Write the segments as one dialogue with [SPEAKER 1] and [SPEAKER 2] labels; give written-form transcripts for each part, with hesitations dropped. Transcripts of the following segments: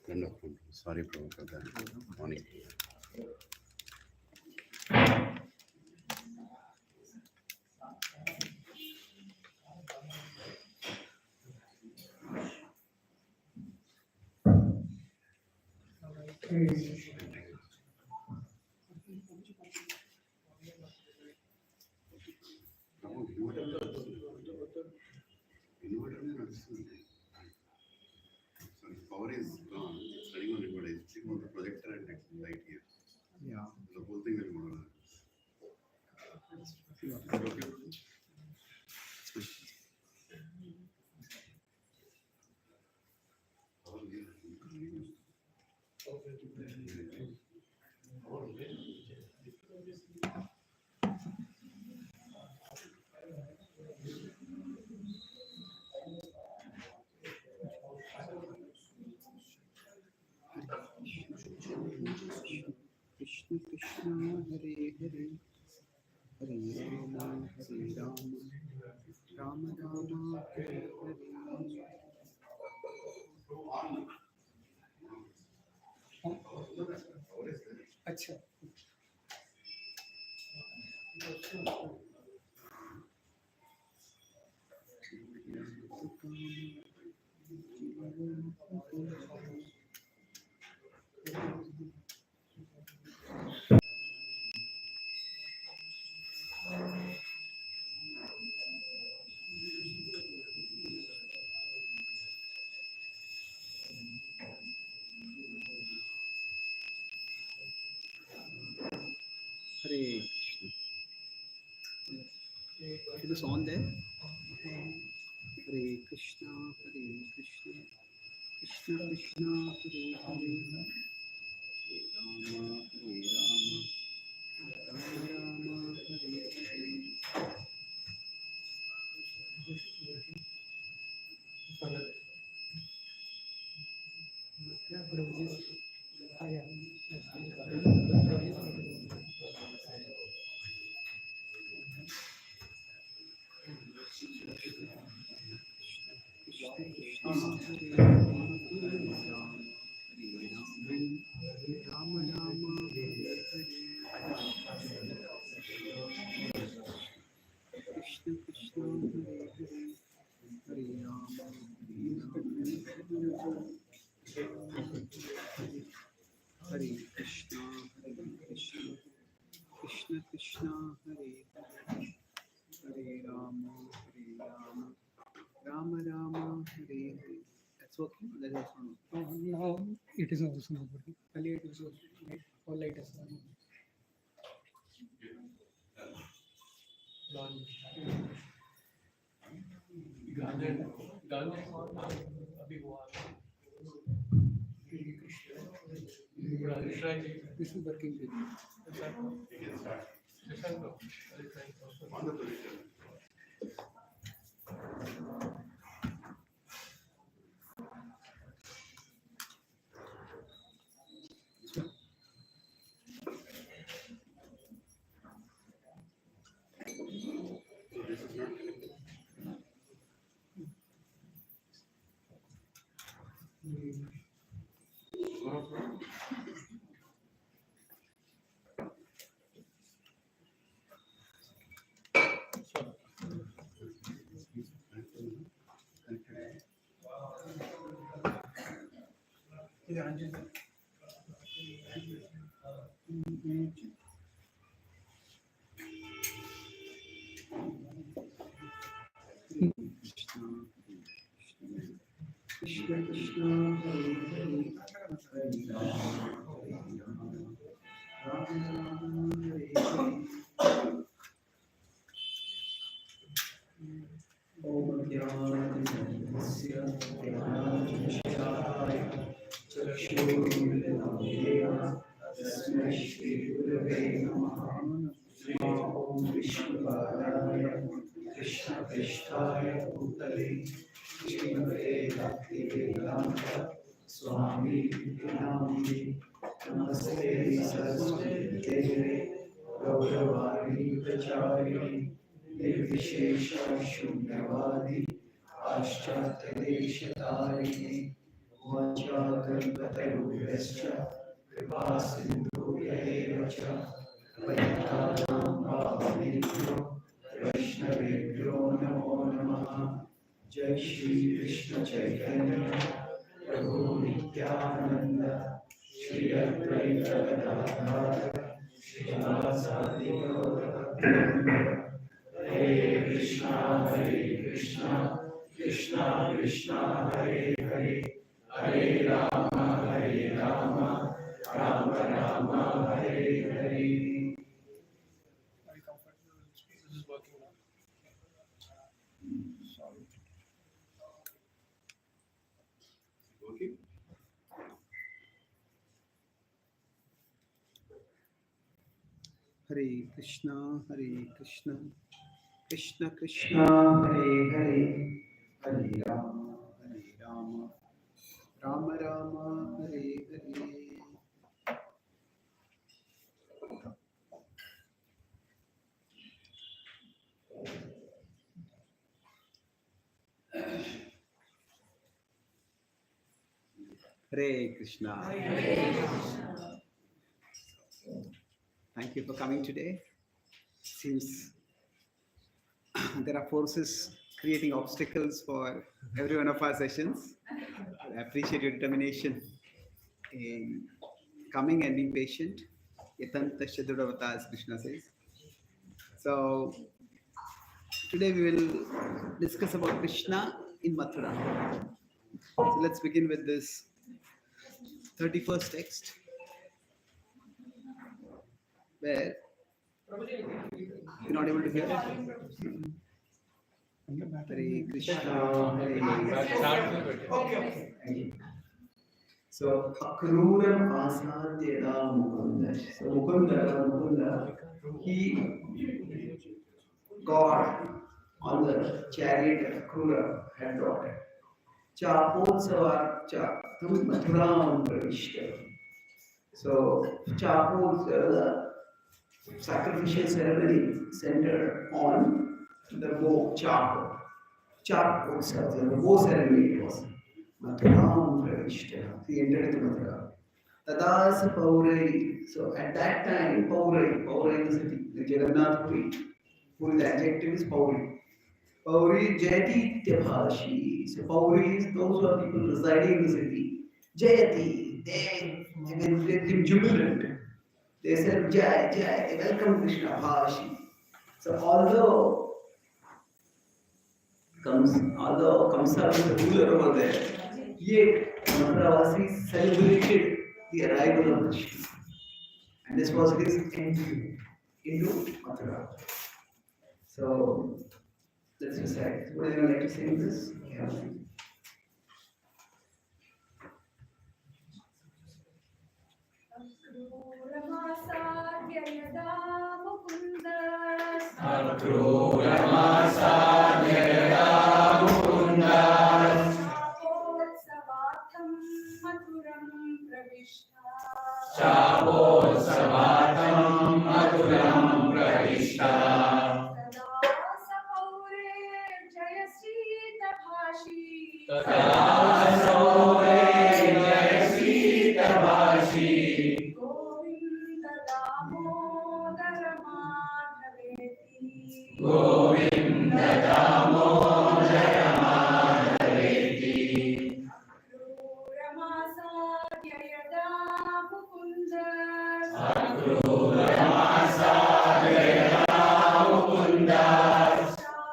[SPEAKER 1] Wonderful. Sorry, Prabhupada. Morning. Power is gone. It's running on remote. It's sitting on the projector and actually light here. Yeah. The whole thing will go on.
[SPEAKER 2] Krishna Krishna Hare Hare Hare Rama Hare Rama Rama Rama Hare Hare. अच्छा Hare Krishna. Is this on there? Hare Krishna, Hare Krishna, Krishna Krishna, Hare Hare, Hare Rama, Hare Rama, Rama Rama, Hare Hare. Krishna Krishna Hare Hare Hare Rama Hare Krishna Hare Krishna Krishna Krishna Hare Hare Hare Rama Rama Rama Hare Hare. That's working. That is also not.
[SPEAKER 3] Now it is also not working. Earlier it was light, all light is on. This is working with you.
[SPEAKER 2] Krishna Krishna Hare Hare Hare Rama Rama Hare Hare. Om Jnanasya Jnananjaya Chakshurmilitam Yena Tasmai Shri Gurave Namaha. Om Vishnupadaya Krishna Prishthaya Bhutale Srimate Bhaktivedanta Swami Namaste Namaste Saraswati Deve Gauravani Pracharine Nirvishesha Shunyavadi Paschatya Deshatarine वाञ्छाकल्पतरुभ्यश्च कृपासिन्धुभ्यैव च पतितानां पावनेभ्यो वैष्णवेभ्यो नमो नमः। जय श्री कृष्ण चैतन्य प्रभु नित्यानंद श्री अद्वैत गदाधर श्रीवासादि गौरभक्तवृंद। हरे कृष्णा कृष्णा कृष्णा हरे हरे, हरे Ram Ram Ram Hare Hare.
[SPEAKER 3] Are you comfortable? This is working now. Sorry.
[SPEAKER 1] Okay.
[SPEAKER 2] Hare Krishna Krishna Krishna Hare Hare, Hare Ram Ram Ram Hare Hare. Hare Krishna. Thank you for coming today. Seems there are forces creating obstacles for every one of our sessions. I appreciate your determination in coming and being patient. Yatanta Shadudavata, as Krishna says. So today we will discuss about Krishna in Mathura. So let's begin with this 31st text, where you're not able to hear. Hare Krishna, Hare Krishna. So Akruram Asadyada Mukunda. So Mukunda, he God on the chariot of Krura had brought it. Chapotsava Chatum Mathuram Pravishta. So the sacrificial ceremony centered on the bow Chapo. Chapotsava, the bow ceremony it was. Mathuram Pravishta. He entered into Mathura. Tadas Paurai. So at that time, Paurai is the city, the Jagannath Puri. Puri, the adjective is Pauri. Pauri Jayati Tyabhashi. So Pauri is those who are people residing in the city. Jayati, they became jubilant. They said Jai, Jai, welcome Krishna Bhashi. So although Kamsa was the ruler over there, yet Mathuravasis celebrated the arrival of Krishna. And this was his entry into Mathura. So let's recite. Would anyone like to sing this? Yeah.
[SPEAKER 4] Chapotsavatam Mathuram Pravishta. Govinda Damodara Madhaveti.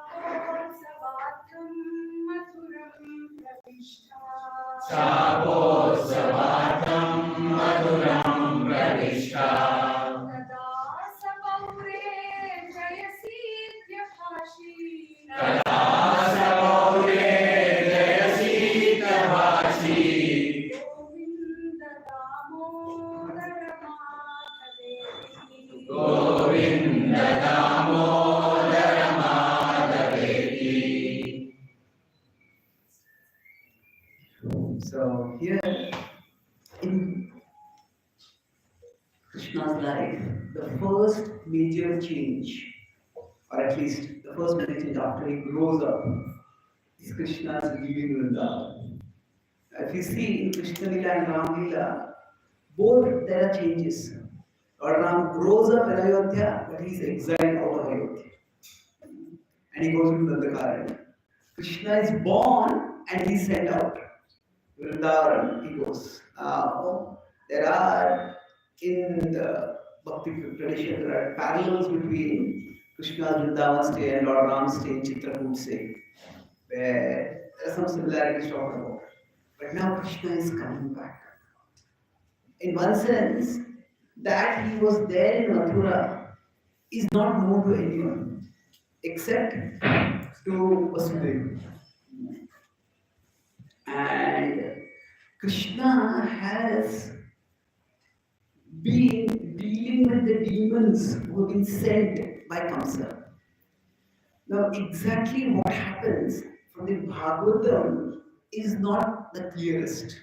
[SPEAKER 4] Chapotsavatam Mathuram Pravishta. Govinda Damodara Madhaveti.
[SPEAKER 2] So here in Krishna's life, the first major change, or at least the first major change after he grows up, is Krishna's leaving Vrindavan. If you see in Krishna Lila and Ram Lila, both there are changes. Lord Ram grows up in Ayodhya, but he is exiled out of Ayodhya. And he goes to Nandakaran. Krishna is born and he is sent out. Vrindavan, he goes. Now, there are in the Bhakti tradition, there are parallels between Krishna's Vrindavan stay and Lord Ram's stay in Chitrakoot stay, where there are some similarities talked about. But now Krishna is coming back. In one sense, that he was there in Mathura is not known to anyone except to Vasudeva. And Krishna has been dealing with the demons who have been sent by Kamsa. Now, exactly what happens from the Bhagavatam is not the clearest.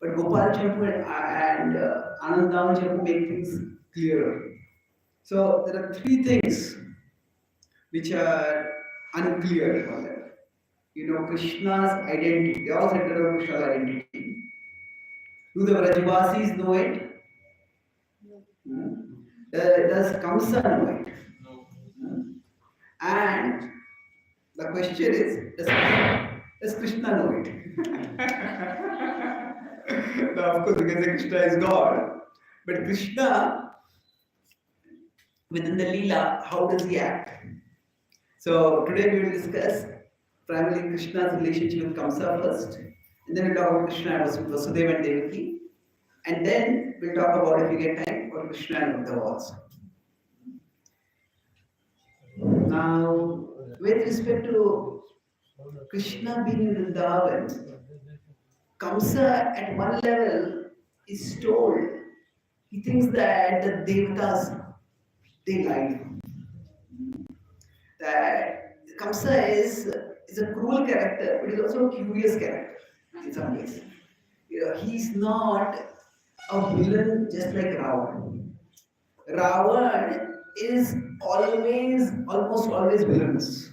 [SPEAKER 2] But Gopal Chapu and Anandam Chapu make things clearer. So, there are three things which are unclear. Krishna's identity. They all centered on Krishna's identity. Do the Vrajvasis know it? Does Kamsa know it? And the question is, does Krishna know it? Now, of course, we can say Krishna is God, but Krishna, within the Leela, how does he act? So, today we will discuss primarily Krishna's relationship with Kamsa first, and then we'll talk about Krishna and Vasudeva and Devaki, and then we'll talk about, if we get time, about Krishna and Uddhava also. Now, with respect to Krishna being in Vrindavan, Kamsa at one level is told, he thinks that the Devatas, they lied. That Kamsa is a cruel character, but he's also a curious character in some ways. He's not a villain just like Ravan. Ravan is almost always villainous.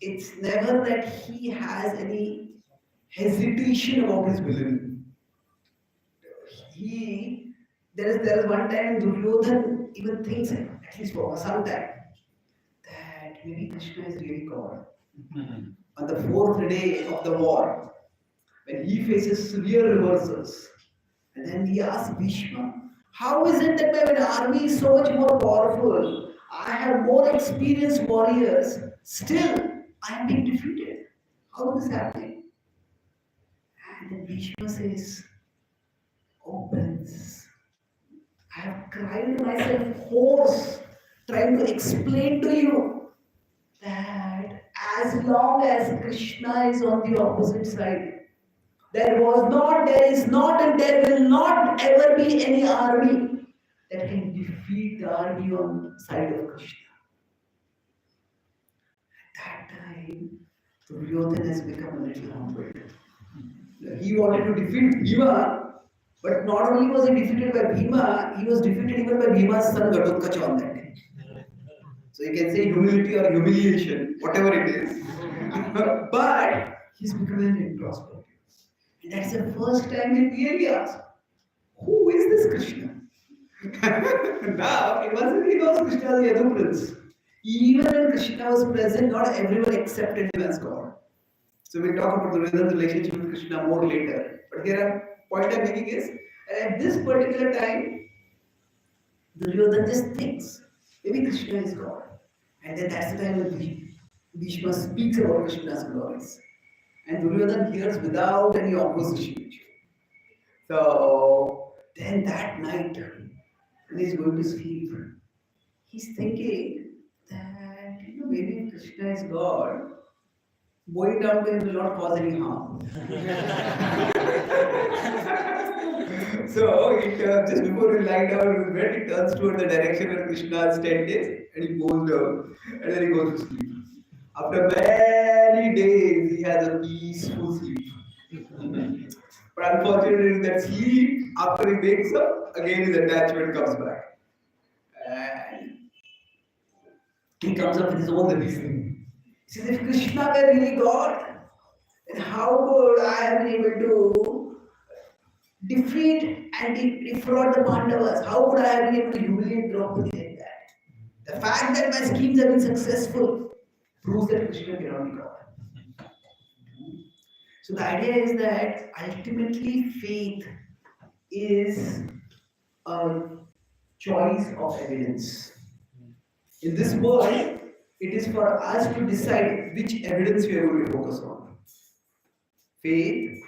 [SPEAKER 2] It's never that he has any hesitation about his villainy. There is one time Duryodhan even thinks, at least for some time, that maybe Krishna is really God. On the fourth day of the war, when he faces severe reversals, and then he asks Bhishma, how is it that my army is so much more powerful? I have more experienced warriors, still I am being defeated. How is this happening? And then Bhishma says, oh Prince, I have cried myself hoarse trying to explain to you that as long as Krishna is on the opposite side, there is not, and there will not ever be any army that can defeat the army on the side of Krishna. At that time, Duryodhana has become a little humbled. He wanted to defeat Bhima, but not only was he defeated by Bhima, he was defeated even by Bhima's son Gatotkacha on that day. So you can say humility or humiliation, whatever it is. But he's becoming introspective. And that's the first time he really asked, who is this Krishna? Now, it wasn't he knows Krishna as the Yadu Prince. Even when Krishna was present, not everyone accepted him as God. So we'll talk about Duryodhana's relationship with Krishna more later. But here, a point I'm making is, at this particular time, Duryodhana just thinks, maybe Krishna is God. And then that's the time when Bhishma speaks about Krishna's glories. And Duryodhana hears without any opposition. So then that night, when he's going to sleep, he's thinking that maybe Krishna is God. Going down to him will not cause any harm. So just before he lies down in bed, he turns toward the direction where Krishna's tent is, and he goes down, and then he goes to sleep. After many days, he has a peaceful sleep. But unfortunately, in that sleep, after he wakes up, again his attachment comes back. And he comes up with his own reasoning. He says, if Krishna were really God, And how could I have been able to defeat and defraud the Pandavas? How could I have been able to humiliate Draupadi like that? The fact that my schemes have been successful proves that Krishna cannot be God. So the idea is that ultimately faith is a choice of evidence. In this world, it is for us to decide which evidence we are going to focus on. Faith,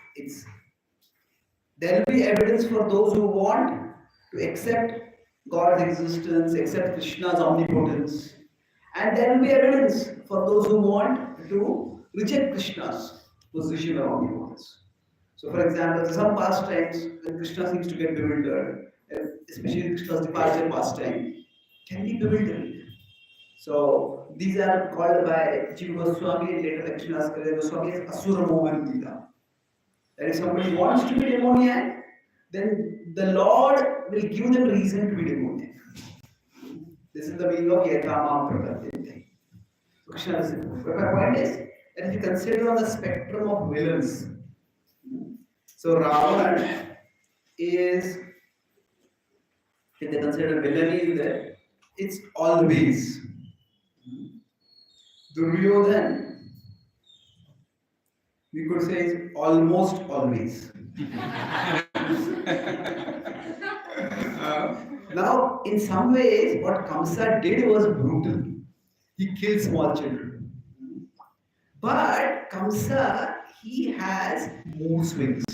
[SPEAKER 2] there will be evidence for those who want to accept God's existence, accept Krishna's omnipotence, and there will be evidence for those who want to reject Krishna's position of omnipotence. So, for example, some pastimes when Krishna seems to get bewildered, especially Krishna's departure pastime, can be bewildering. So, these are called by Jiva Goswami and later Lakshmana Goswami as Asura Mohan Lila. That if somebody wants to be demoniac, then the Lord will give them reason to be demoniac. This is the meaning of Yatama Prakatyante. Krishna is it. But my point is that if you consider on the spectrum of villains, so Ravana is, if they consider villainy is there, it's always. Duryodhan, we could say is almost always. Now, in some ways, what Kamsa did was brutal. He killed small children. But Kamsa, he has mood swings.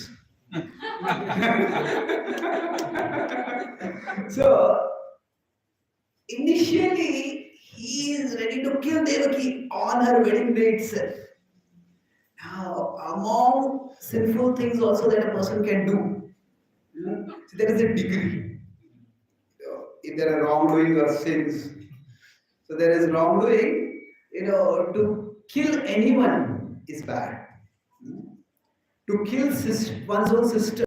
[SPEAKER 2] So, initially, he is ready to kill Devaki on her wedding day itself. Now, among sinful things also that a person can do, so there is a degree. If there are wrongdoing or sins, so there is wrongdoing, to kill anyone is bad. To kill one's own sister,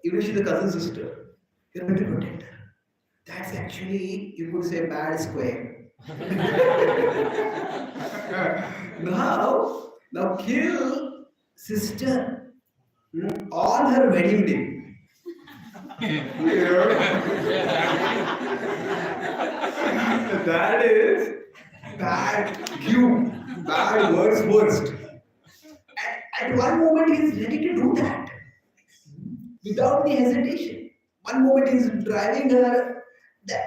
[SPEAKER 2] even if she's a cousin sister, you're going to protect her. That's actually, you could say, bad square. Now kill sister on her wedding day. That is bad cue, bad worst. At one moment he is ready to do that without any hesitation. One moment he is driving her, the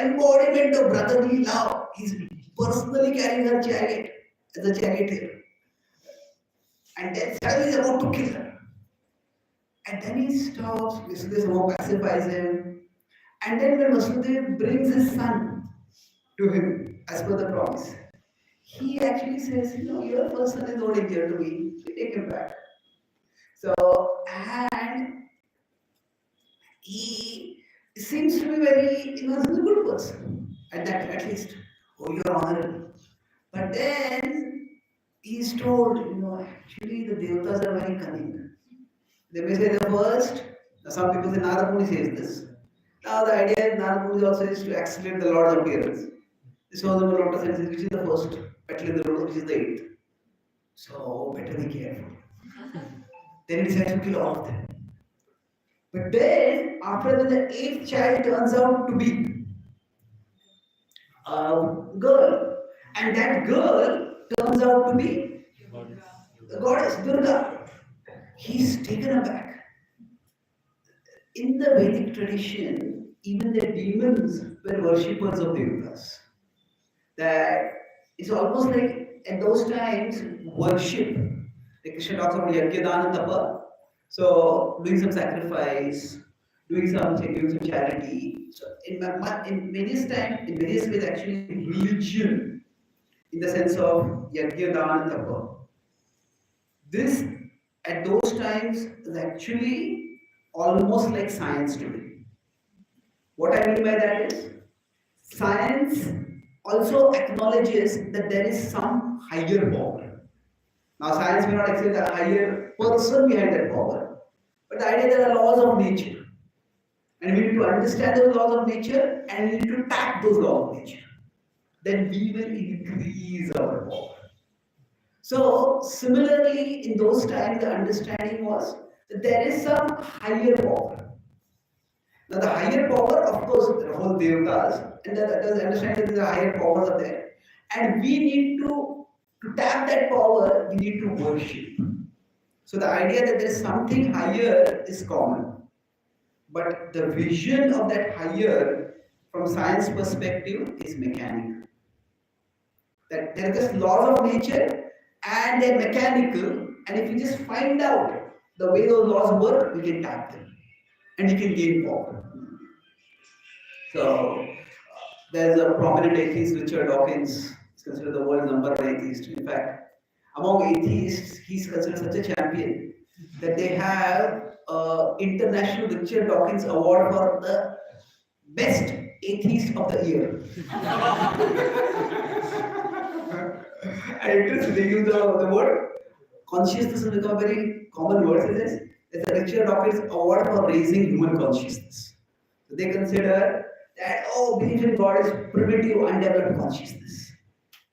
[SPEAKER 2] embodiment of brotherly love. He is personally carrying her chariot as a charioteer. And then suddenly he is about to kill her. And then he stops, Vasudev pacifies him. And then when Vasudev brings his son to him, as per the promise, he actually says, your first son is no danger to me, so take him back. So, and he seems to be very, he's a good person, at least. Oh, you're honorable. But then he's told, actually the devatas are very cunning. They may say the first, some people say Narada Muni says this. Now the idea is Narada Muni also is to accelerate the Lord's appearance. This shows them a lotus and says which is the first, petal in the lotus, which is the eighth. So better be careful. Then he decides to kill all of them. But then, after that, the eighth child turns out to be a girl. And that girl turns out to be the goddess Durga. He's taken aback. In the Vedic tradition, even the demons were worshippers of devatas. That it's almost like at those times, worship. Like Krishna talks about Yajna Dana Tapa. So, doing some sacrifice, doing some charity. So, in various times, in various ways, actually, religion, in the sense of Yajna Dana Tapa. This, at those times, is actually almost like science today. What I mean by that is, science also acknowledges that there is some higher power. Now, science may not accept the higher person behind that power, but the idea there are laws of nature. And we need to understand those laws of nature and we need to tap those laws of nature. Then we will increase our power. So similarly, in those times, the understanding was that there is some higher power. Now the higher power, of course, the whole devatas, and the understanding that the higher powers are there, and we need to tap that power. We need to worship. So the idea that there is something higher is common, but the vision of that higher, from science perspective, is mechanical. That there are just laws of nature, and they're mechanical, and if you just find out the way those laws work, we can tap them, and you can gain power. So there's a prominent atheist, Richard Dawkins, is considered the world's number one atheist. In fact, among atheists, he's considered such a champion that they have International Richard Dawkins Award for the best atheist of the year. And interesting, they use the word consciousness has become a very common word. It is it's the Richard Dawkins Award for raising human consciousness. So they consider that belief in God is primitive, undeveloped consciousness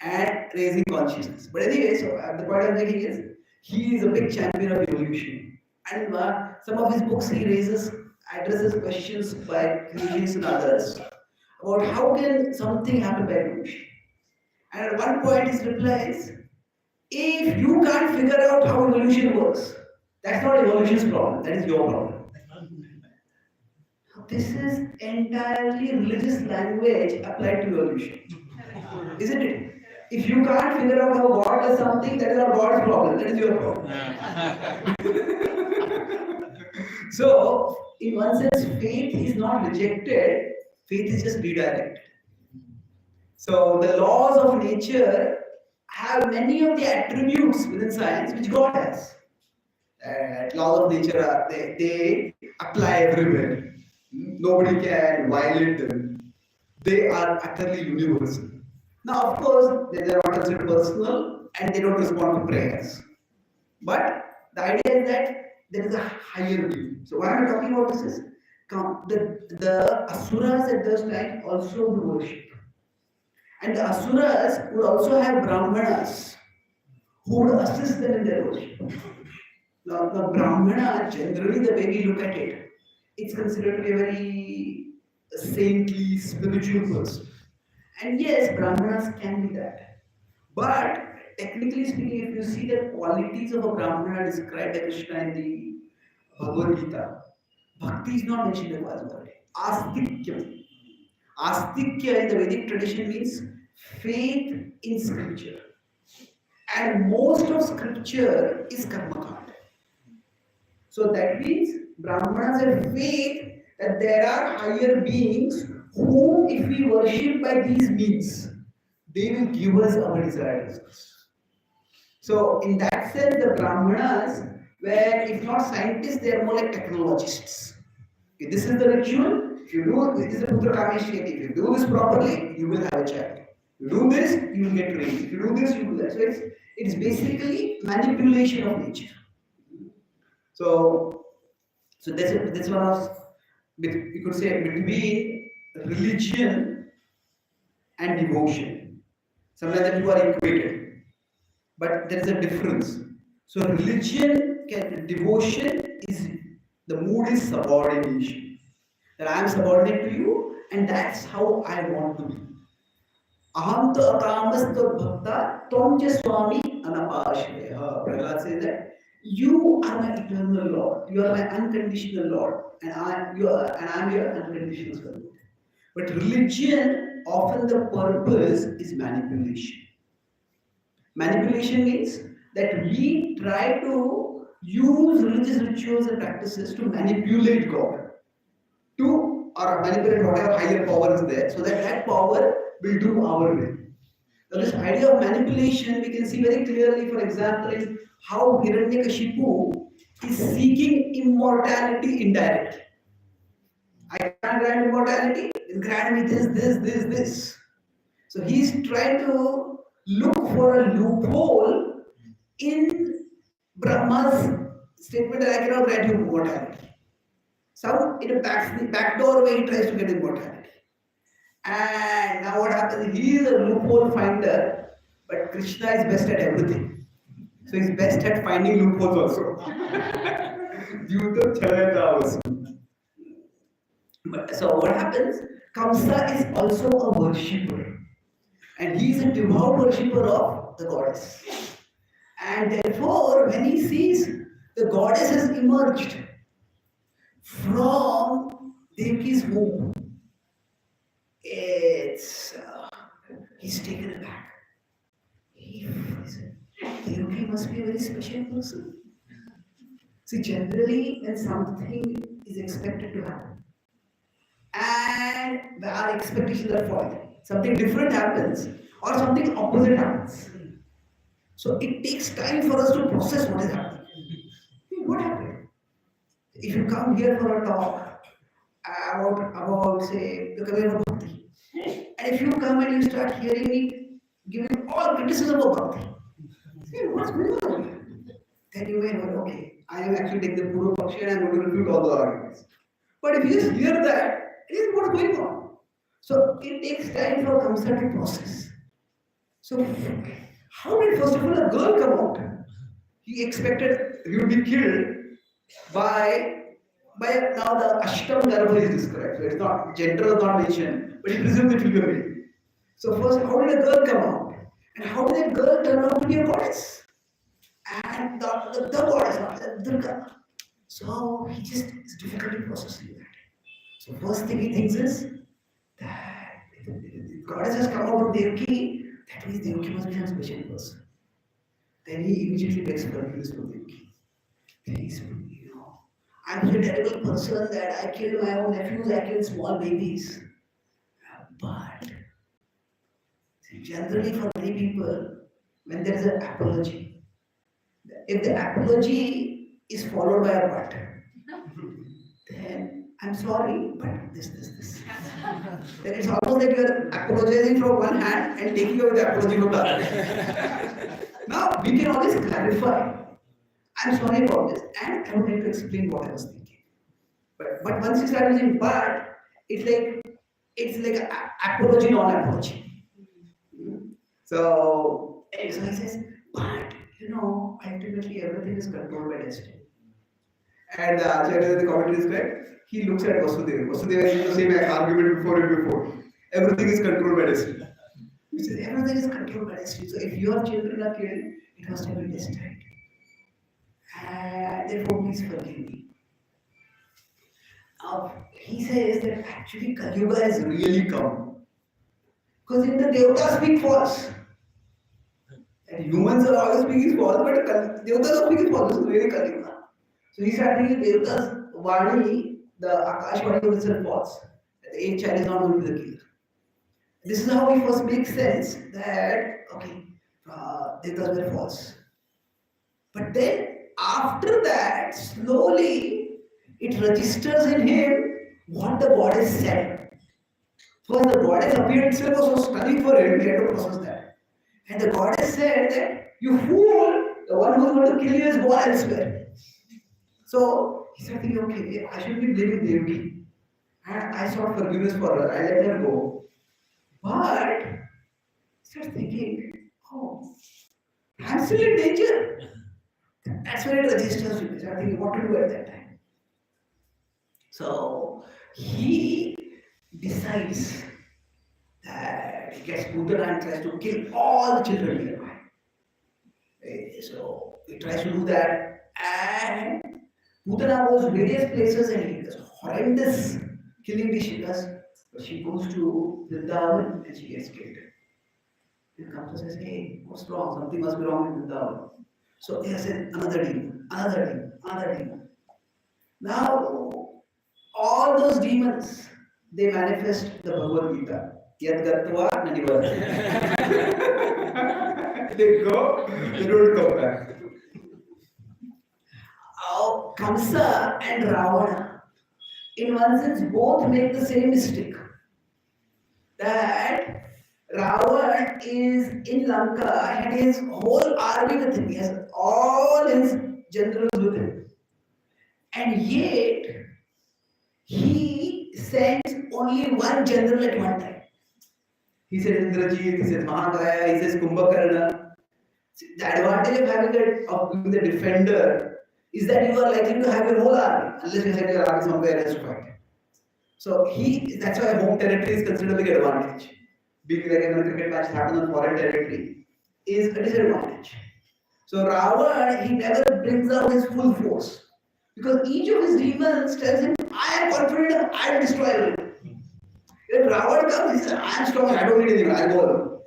[SPEAKER 2] and raising consciousness. But anyway, so the point I'm making is he is a big champion of evolution, and some of his books he addresses questions by creationists and others about how can something happen by evolution. And at one point his reply is, if you can't figure out how evolution works, that's not evolution's problem, that is your problem. This is entirely religious language applied to evolution, isn't it? If you can't figure out how God does something, that is not God's problem, that is your problem. So, in one sense, faith is not rejected, faith is just redirected. So, the laws of nature have many of the attributes within science which God has. Laws of nature they apply everywhere. Nobody can violate them. They are utterly universal. Now, of course, they are not considered personal and they don't respond to prayers. But the idea is that there is a higher being. So, why am I talking about this is the asuras at those times also would worship. And the asuras would also have brahmanas who would assist them in their worship. Now, the brahmana, generally, the way we look at it, it's considered to be a very saintly, spiritual person. And yes, brahmanas can be that. But technically speaking, if you see the qualities of a brahmana described by Krishna in the Bhagavad Gita, bhakti is not mentioned in the word. Astikya. Astikya in the Vedic tradition means faith in scripture. And most of scripture is karmakanda. So that means Brahmanas have faith that there are higher beings whom, if we worship by these means, they will give us our desired results. So, in that sense, the Brahmanas were, if not scientists, they are more like technologists. Okay, this is the ritual. If you do this is a Putra Kameshti. If you do this properly, you will have a child. You do this, you will get raised. If you do this, you will do that. So, it's basically manipulation of nature. So that's one of, you could say, between religion and devotion. Sometimes the two are equated, but there is a difference. So devotion is, the mood is subordination. That I am subordinate to you, and that's how I want to be. Aham to akamasto bhakta tom cha swami anapashreya. Prahlad says that you are my eternal Lord. You are my unconditional Lord, and I am your unconditional servant. But religion, often the purpose is manipulation. Manipulation means that we try to use religious rituals and practices to manipulate God, or manipulate whatever higher power is there, so that power will do our will. Now, this idea of manipulation we can see very clearly, for example, in how Hiranyakashipu is seeking immortality indirectly. I can't grant immortality, grant me this. So he's trying to look for a loophole in Brahma's statement that I cannot grant you immortality. So in a backdoor way he tries to get immortality. And now what happens? He is a loophole finder, but Krishna is best at everything. So he's best at finding loopholes also. Yutam Chaitanya also. So what happens? Kamsa is also a worshipper. And he is a devout worshipper of the goddess. And therefore, when he sees the goddess has emerged from Devaki's womb, he's taken aback. He said, Devaki must be a very special person. See, generally, when something is expected to happen, and our expectations are falling, something different happens, or something opposite happens. So it takes time for us to process what is happening. What happened? If you come here for a talk about say the career of Bhakti, and if you come and you start hearing me giving all criticism of Bhakti, say what's going on? Then you may know, okay, I am actually taking the Puro Paksha and I'm going to refute all the arguments. But if you just hear that, it is what's going on. So it takes time for Kamsa to process. So how did first of all a girl come out? He expected he would be killed by now the Ashtam Garbha is described. So it's not, gender is not mentioned, but he presumed it will be a male. So first, how did a girl come out? And how did that girl turn out to be a goddess? And the goddess, Durga. So he just is difficult to processing that. So first thing he thinks is that the goddess has come out of Devaki, that means Devaki must be some special person. Then he immediately begs forgiveness from Devaki. Then he's, I'm a terrible person that I killed my own nephews, I killed small babies. But generally for many people, when there is an apology, if the apology is followed by a but, then I'm sorry, but this. Then it's almost like you're apologizing from one hand and taking away the apology from the other. Now, we can always clarify. I'm sorry about this, and I would like to explain what I was thinking. But once you start using but, it's like an apology, non-apology. So he says, but ultimately everything is controlled by destiny. And the commentary is correct. He looks at Vasudeva. Vasudeva is the same argument before. Everything is controlled by destiny. He says everything is controlled by destiny. So if your children are killed, it must have been destined. And therefore, please forgive me. He says that actually Kali Yuga has really come. Because in the Devatas speak false. And humans are always speaking false, but Devatas are speaking false. This is really Kali Yuga. So he started thinking Devatas Vani, the Akash Vani was itself false. The 8th child is not going to be the killer. This is how we first make sense that, okay, Devatas were false. But then, after that, slowly, it registers in him what the goddess said. First, the goddess appeared itself was so stunning for him, he had to process that. And the goddess said that, you fool, the one who is going to kill you is gone elsewhere. So, he started thinking, okay, I should be blaming Devaki. And I sought forgiveness for her, I let her go. But, he started thinking, oh, I'm still in danger. That's when it registers with me. So I think what to do at that time. So he decides that he gets Mathura and tries to kill all the children nearby. So he tries to do that, and Mathura goes various places and he does horrendous killing which she does. But she goes to Vrindavan and she gets killed. And Kamsa says, hey, what's wrong? Something must be wrong with Vrindavan. So he said, another demon. Now, all those demons, they manifest the Bhagavad Gita. Yad Gatva Nanivara. They go, they don't come back. Kamsa and Ravana, in one sense, both make the same mistake. That Ravan is in Lanka and his whole army with him. He has all his generals with him. And yet, he sends only one general at one time. He said Indrajit, he says Mahagaya, he says Kumbhakarna. The advantage of having being the defender is that you are likely to have your whole army, unless you send your army somewhere else to fight. So that's why home territory is considered a big advantage. Being like when a cricket match happens on foreign territory is a disadvantage. So Ravan, he never brings out his full force. Because each of his demons tells him, I am confident, I will destroy everything. When Ravan comes, he says, I am strong, I don't need anything, I go alone.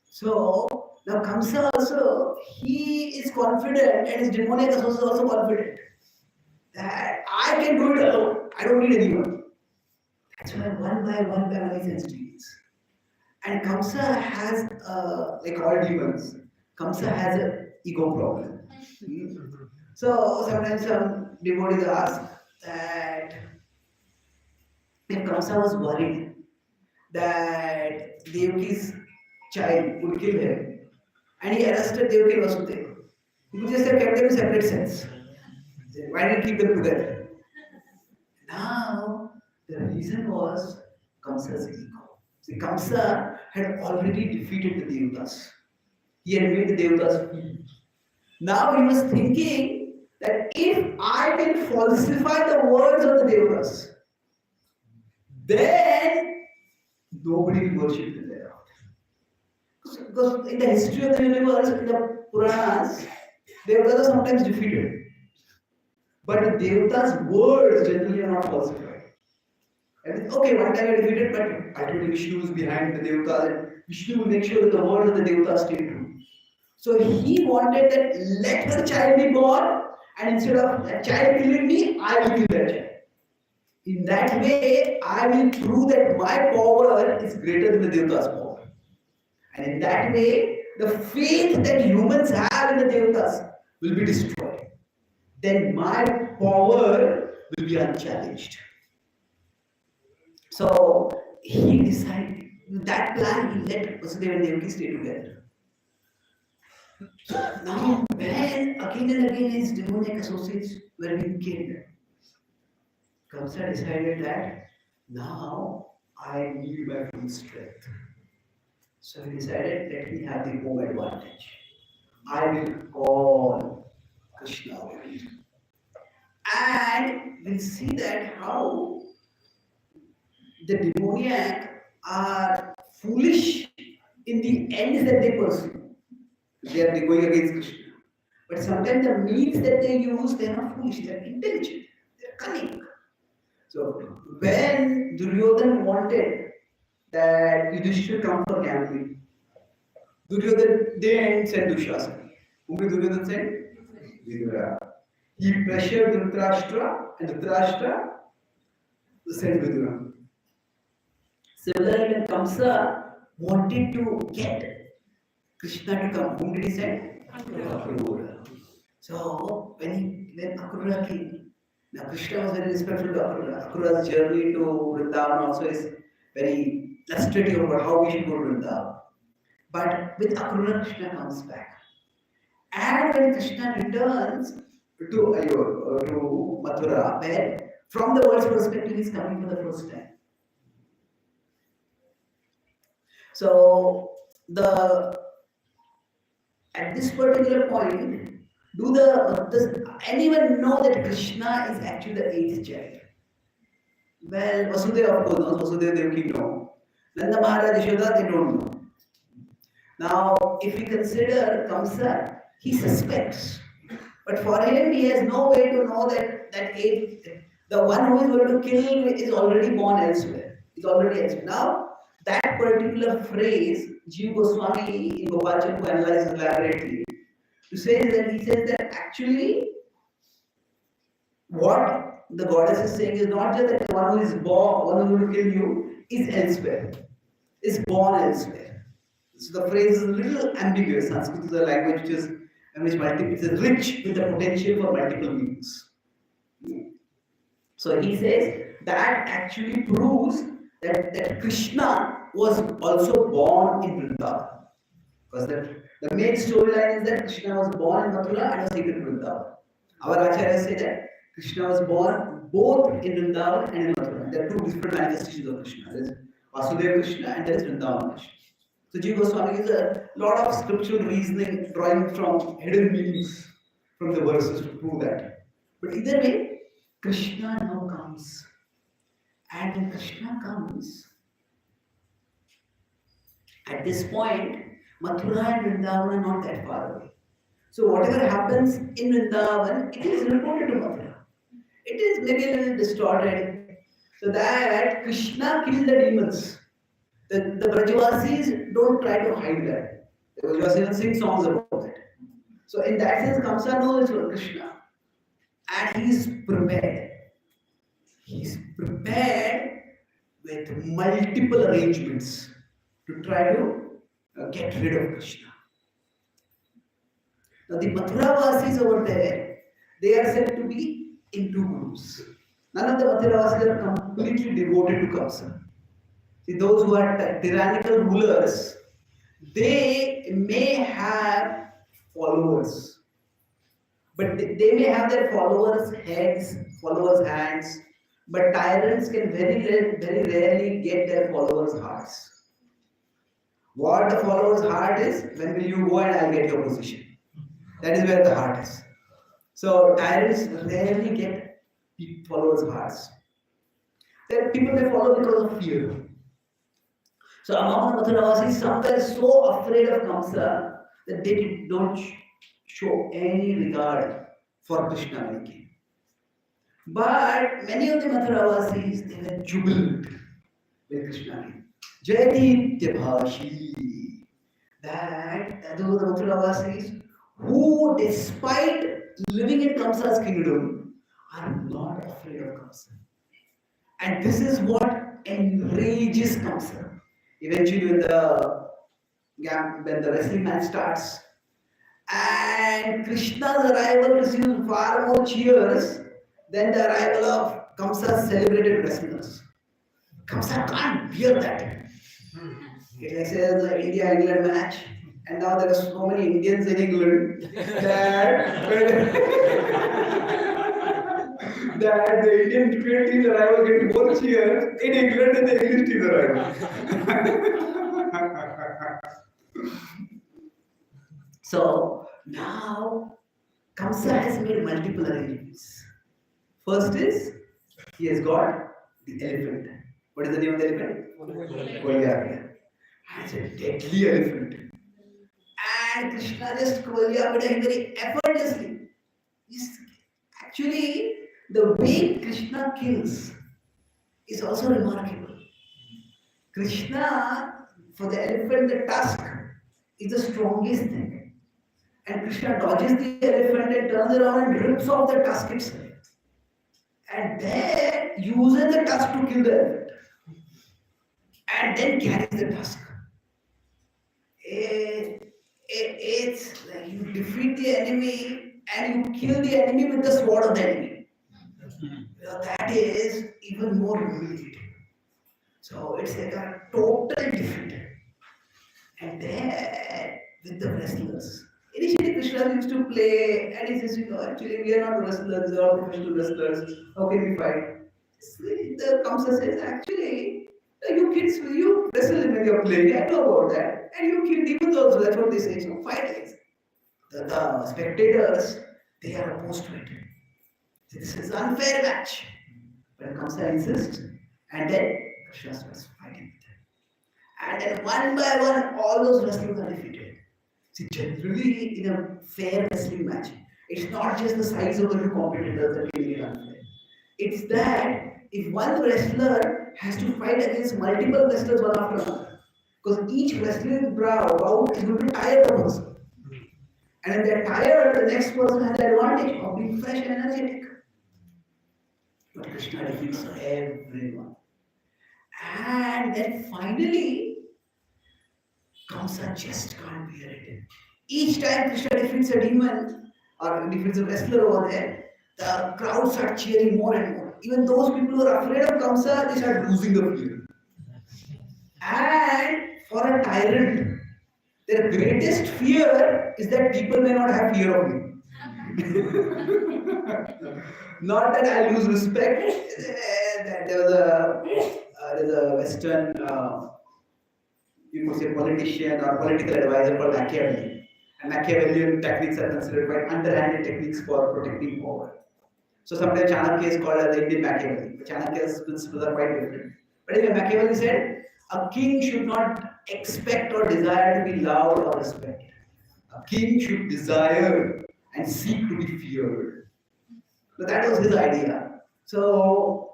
[SPEAKER 2] So now Kamsa also, he is confident, and his demonic associate is also confident that I can do it alone, I don't need anyone. That's why one by one he sends demons. And Kamsa has, like all demons, Kamsa has an ego problem. So sometimes some devotees ask that if Kamsa was worried that Devaki's child would kill him, and he arrested Devaki and Vasudeva, he could just have kept them in separate cells. Why did he keep them together? Now, the reason was Kamsa's ego. See, Kamsa had already defeated the Devatas. He had made the Devatas weak. Now he was thinking that if I can falsify the words of the Devatas, then nobody will worship him thereafter. Because in the history of the universe, in the Puranas, Devatas are sometimes defeated. But the Devatas' words generally are not falsified. And okay, one time they defeated, but ultimately Vishnu is behind the Devatas, and Vishnu will make sure that the words of the Devatas stay true. So he wanted that let her child be born, and instead of that child killing me, I will kill that child. In that way, I will prove that my power is greater than the Devatas' power. And in that way, the faith that humans have in the Devatas will be destroyed. Then my power will be unchallenged. So he decided, with that plan, he let Vasudeva and Devaki stay together. So now, when again and again his demonic associates were being killed, Kamsa decided that now I need my full strength. So he decided, let me have the home advantage. I will call Krishna over here. And we'll see that how the demoniac are foolish in the ends that they pursue. They are going against Krishna. But sometimes the means that they use, they are not foolish, they are intelligent, they are cunning. So when Duryodhana wanted that Yudhishthira should come for gambling, Duryodhana didn't send Dushasana. Whom did Duryodhana send? Vidura. He pressured Dhritarashtra, and Dhritarashtra sent Vidura. Similarly, when Kamsa wanted to get Krishna to come, whom did he send? Akrura. So when Akrura came, now Krishna was very respectful to Akrura. Akrura's journey to Vrindavan also is very illustrative about how we should go to Vrindavan. But with Akrura, Krishna comes back. And when Krishna returns to Mathura, where from the world's perspective he is coming for the first time. So at this particular point, does anyone know that Krishna is actually the 8th child? Well, Vasudeva of course knows, Vasudeva Devaki know. Nanda Maharaj Yashoda, they don't know. Now, if we consider Kamsa, he suspects. But for him, he has no way to know that the one who is going to kill is already born elsewhere. Is already elsewhere. Now, that particular phrase, Jiva Goswami in Gopal Chandu analyzes elaborately. To say that he says that actually, what the goddess is saying is not just that the one who is born, one who will kill you, is elsewhere, is born elsewhere. So the phrase is a little ambiguous. Sanskrit is a language which is rich with the potential for multiple meanings. So he says that actually proves that Krishna was also born in Vrindavan. Because the main storyline is that Krishna was born in Mathura and was taken to Vrindavan. Our acharyas say that Krishna was born both in Vrindavan and in Mathura. There are two different manifestations of Krishna. There is Vasudeva Krishna and there is Vrindavan Krishna. So Jiva Goswami gives a lot of scriptural reasoning drawing from hidden meanings from the verses to prove that. But either way, Krishna now comes. And when Krishna comes, at this point, Mathura and Vrindavan are not that far away. So whatever happens in Vrindavan, it is reported to Mathura. It is maybe a little distorted. So that Krishna killed the demons. The Brajavasis don't try to hide that. The Brajavasis sing songs about that. So in that sense, Kamsa knows it's Krishna. And he is prepared. He is prepared with multiple arrangements to try to get rid of Krishna. Now the Mathuravasis over there, they are said to be in two groups. None of the Mathuravasis are completely devoted to Kamsa. See, those who are tyrannical rulers, they may have followers. But they may have their followers' heads, followers' hands, but tyrants can very rarely get their followers' hearts. What the follower's heart is, when will you go and I'll get your position? That is where the heart is. So tyrants rarely get followers' hearts. Then people may follow because of fear. So among the Mathuravasis, some were so afraid of Kamsa that they don't show any regard for Krishna when he came. But many of the Mathuravasis, they were jubilant when Krishna came. Jayaditya Bhashi. That those Mathuravasis who, despite living in Kamsa's kingdom, are not afraid of Kamsa. And this is what enrages Kamsa. Eventually, when the wrestling match starts, and Krishna's arrival receives far more cheers than the arrival of Kamsa's celebrated wrestlers. Kamsa can't bear that. It says the India-England match, and now there are so many Indians in England that that the Indian cricket team's arrival gets more cheers in England than the English team's arrival. So now Kamsa has made multiple arrangements. First is he has got the elephant. What is the name of the elephant? Kolyapya. It's a deadly elephant. And Krishna just Kolyapya very effortlessly. Actually, the way Krishna kills is also remarkable. Krishna, for the elephant, the tusk is the strongest thing. And Krishna dodges the elephant and turns around and rips off the tusk itself. And then uses the tusk to kill the elephant. And then carries the tusk. It's like you defeat the enemy and you kill the enemy with the sword of the enemy. Well, that is even more humiliating. So it's like a total defeat. And then with the wrestlers. Initially Krishna used to play and he says, actually we are not wrestlers, we are all professional wrestlers. How can we fight? The Kamsa says, actually, you kids, you wrestle when you are playing, I know about that. And you kill demons also, that's what they say. So fight against the spectators, they are opposed to it. This is an unfair match. But Kamsa insists, and then Krishna starts fighting with them. And then one by one, all those wrestlers are defeated. See, generally in a fair wrestling match, it's not just the size of the two competitors that make it unfair. It's that if one wrestler has to fight against multiple wrestlers one after another, because each wrestling bout is going to tire the person. And if they're tired, the next person has the advantage of being fresh and energetic. But Krishna defeats everyone. And then finally, Kamsa just can't bear it. Each time Krishna defeats a demon or defeats a wrestler over there, the crowd start cheering more and more. Even those people who are afraid of Kamsa, they start losing the fear. And for a tyrant, their greatest fear is that people may not have fear of me. Not that I lose respect. There's a Western you could say, politician or political advisor called Machiavelli. And Machiavellian techniques are considered quite underhanded techniques for protecting power. So sometimes Chanakya is called as the Indian Machiavelli. But Chanakya's principles are quite different. But anyway, Machiavelli said, a king should not expect or desire to be loved or respected. A king should desire and seek to be feared. So that was his idea. So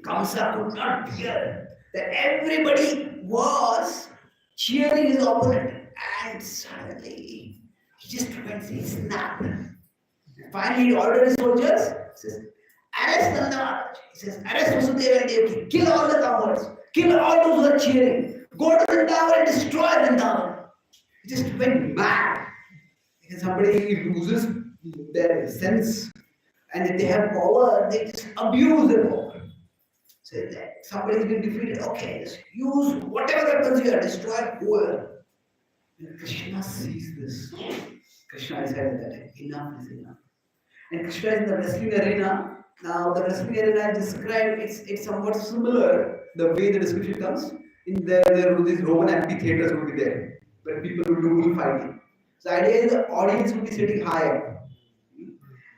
[SPEAKER 2] Kamsa could not bear that everybody was cheering his opponent, and suddenly he just went, he snapped. Finally, he ordered his soldiers, he says, arrest Nanda Maharaj. He says, arrest Vasudeva and Devaki, kill all the cowards, kill all those who are cheering, go to Vrindavan and destroy Vrindavan. He just went mad. Because somebody loses their sense, and if they have power, they just abuse their power. So that somebody has been defeated, okay, just use whatever weapons you are, destroy whoever. When Krishna sees this, Krishna decided that enough is enough. And Krishna is in the wrestling arena. Now the wrestling arena is described, it's somewhat similar, the way the description comes. In there these Roman amphitheaters would be there, where people would do bullfighting. So the idea is the audience would be sitting higher,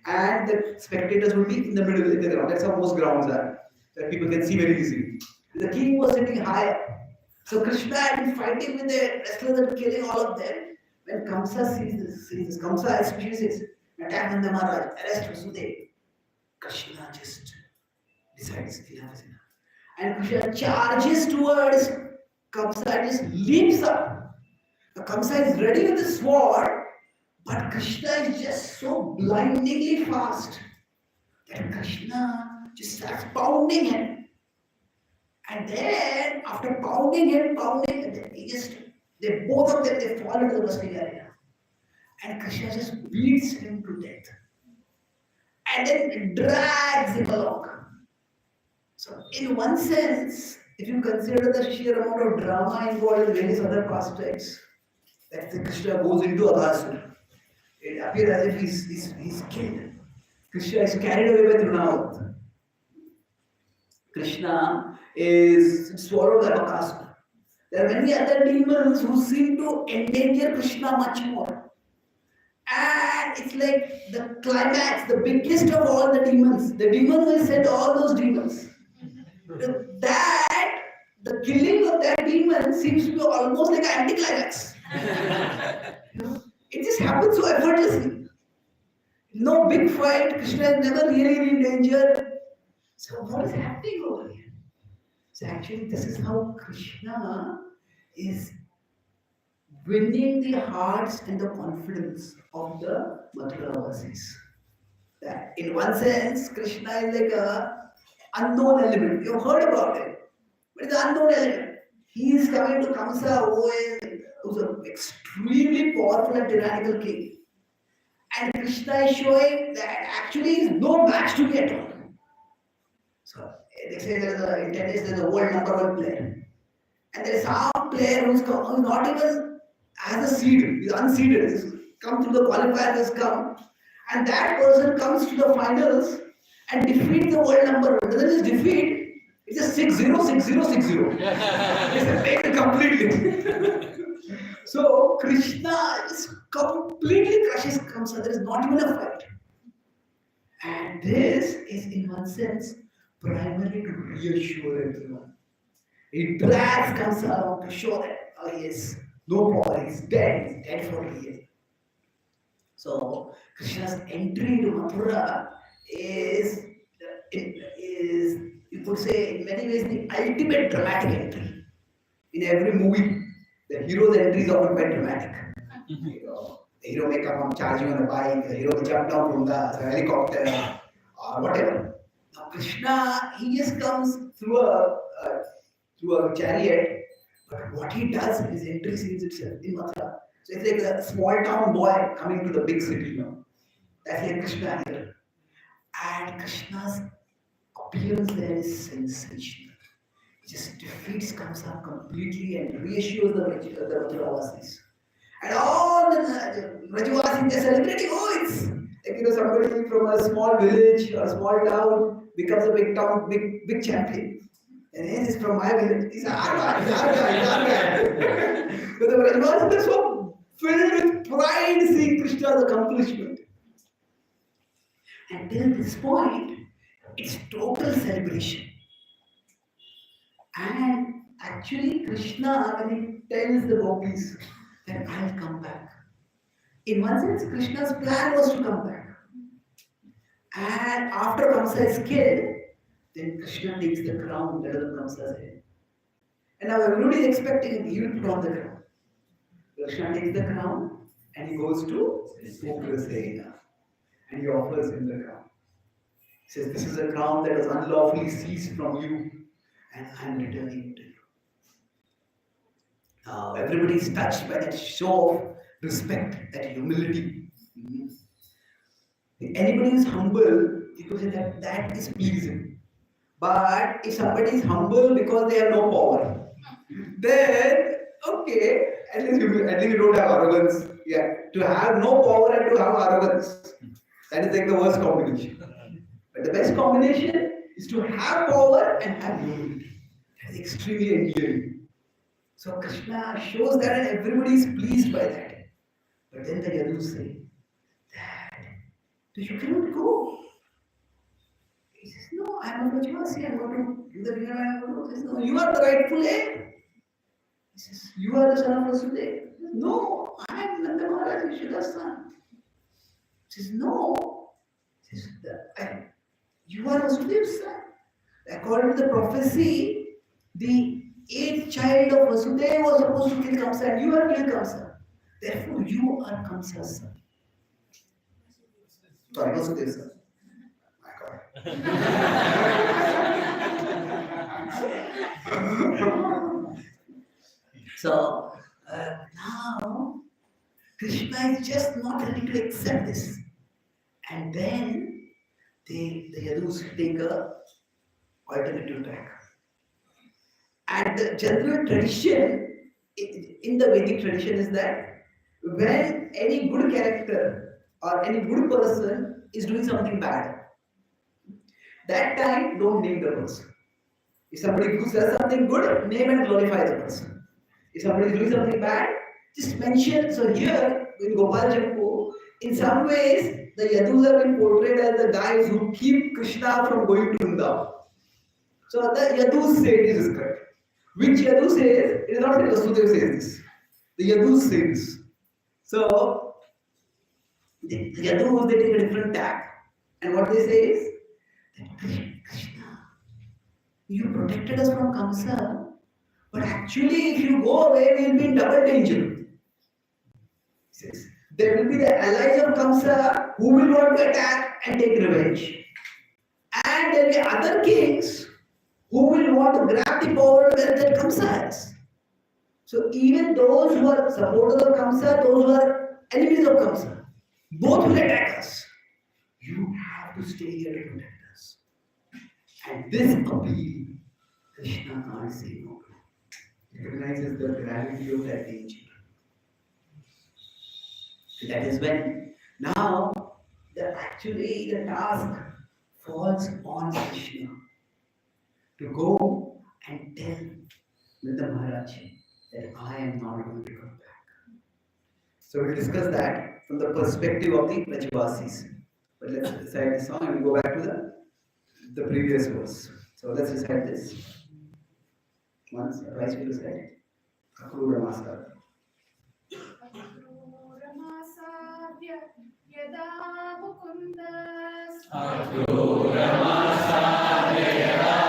[SPEAKER 2] and the spectators would be in the middle of the ground. That's how most grounds are, that people can see very easily. The king was sitting higher. So Krishna had been fighting with the wrestlers and killing all of them. When Kamsa sees this, Kamsa especially says, attack Nanda Maharaj, arrest Vasudeva. Krishna just decides enough is enough. And Krishna charges towards Kamsa and just leaps up. Now Kamsa is ready with the sword, but Krishna is just so blindingly fast that Krishna just starts pounding him. And then after pounding him, both of them, they fall into the wrestling arena. And Krishna just beats him to death. And then drags him along. So in one sense, if you consider the sheer amount of drama involved in various other pastimes, that Krishna goes into Aghasura, it appears as if he's killed. Krishna is carried away by Trinavat. Krishna is swallowed by Bakasura. There are many other demons who seem to endanger Krishna much more. And it's like the climax, the biggest of all the demons, the demon who has sent all those demons. That, the killing of that demon seems to be almost like an anticlimax. It just happens so effortlessly. No big fight, Krishna is never really in danger. So what is happening over here? So actually this is how Krishna is winning the hearts and the confidence of the Mathura Vasis. That in one sense, Krishna is like a unknown element. You've heard about it, but it's an unknown element. He is coming to Kamsa, who's an extremely powerful and tyrannical king. And Krishna is showing that actually is no match to me at all. So they say in tennis there's a world #1 player. And there is some player who's not even has a seed, he's unseeded, he's come through the qualifiers, has come. And that person comes to the finals and defeats the world #1. Doesn't just defeat, it's just 6-0, 6-0, 6-0. It's taken completely. So Krishna just completely crushes Kamsa. There is not even a fight. And this is in one sense primarily to reassure everyone. He drags Kamsa along to show that he is no power, he's dead for real. So Krishna's entry into Mathura is you could say in many ways the ultimate dramatic entry. In every movie, the hero's entry is often quite dramatic. The hero may come charging on a bike, the hero may jump down from the helicopter or whatever. Now Krishna, he just comes through a chariot, but what he does in his entry scenes itself in Mathura. So it's like a small town boy coming to the big city now. That's like Krishna here. And Krishna's appearance there is sensational. He just defeats Kamsa completely and reassures the Mathuravasis. And all the Brajavasis, they're celebrating, it's like somebody from a small village or a small town becomes a big town, big champion. And this is from my village. He said, But the Brajavasis are so filled with pride seeing Krishna's accomplishment. And till this point, it's total celebration. And actually, Krishna, when he tells the gopis that I'll come back, in one sense, Krishna's plan was to come back. And after Kamsa is killed, then Krishna takes the crown that is on Kamsa's head. And now everybody is expecting he will put on the crown. Krishna takes the crown and he goes to Ugrasena and he offers him the crown. He says, this is a crown that was unlawfully seized from you and I am returning it to you. Now everybody is touched by that show of respect, that humility. Anybody who is humble, you could say that that is pleasing. But if somebody is humble because they have no power, then okay, at least you don't have arrogance. Yeah, to have no power and to have arrogance, that is like the worst combination. But the best combination is to have power and have humility. That is extremely endearing. So Krishna shows that and everybody is pleased by that. But then the Yadus say, Dad, you cannot go. He says, no, I am a Brajavasi, I am going to do the Lilananda. He says, no, you are the rightful heir. He says, you are the son of Vasudeva. He says, no, I am Nanda Maharaj, Yashoda's son. He says, no. He says, you are Vasudeva's son. According to the prophecy, the eighth child of Vasudeva was supposed to kill Kamsa and you have killed Kamsa. Therefore, you are Kamsa's son. Sorry, Vasudeva's son. My God. So, now, Krishna is just not ready to accept this. And then, the Yadus take a alternative track. And the general tradition, in the Vedic tradition, is that when any good character or any good person is doing something bad, that time don't name the person. If somebody does something good, name and glorify the person. If somebody is doing something bad, just mention. So here in Gopal Jampu, in some ways, the Yadus have been portrayed as the guys who keep Krishna from going to Vrindavan. So the Yadus say this is correct. Which Yadu says, it is not that Vasudeva says this. The Yadus say this. So, the Yadus, they take a different tack. And what they say is, that Krishna, you protected us from Kamsa, but actually if you go away, we will be in double danger. He says, there will be the allies of Kamsa who will want to attack and take revenge. And there will be other kings who will want to grab the power that Kamsa has. So even those who are supporters of Kamsa, those who are enemies of Kamsa, both will attack us. You have to stay here to protect us. And this appeal, Krishna can't say no. He recognizes the gravity of that danger. And that is when now actually the task falls on Krishna to go and tell Nanda Maharaj that I am not going to come back. So we'll discuss that from the perspective of the Brajavasis. But let's recite this song and we'll go back to the previous verse. So let's recite this. Once, otherwise we'll recite Akrura Masa.
[SPEAKER 5] Yada Mukundas
[SPEAKER 4] Mathura Masadya Yada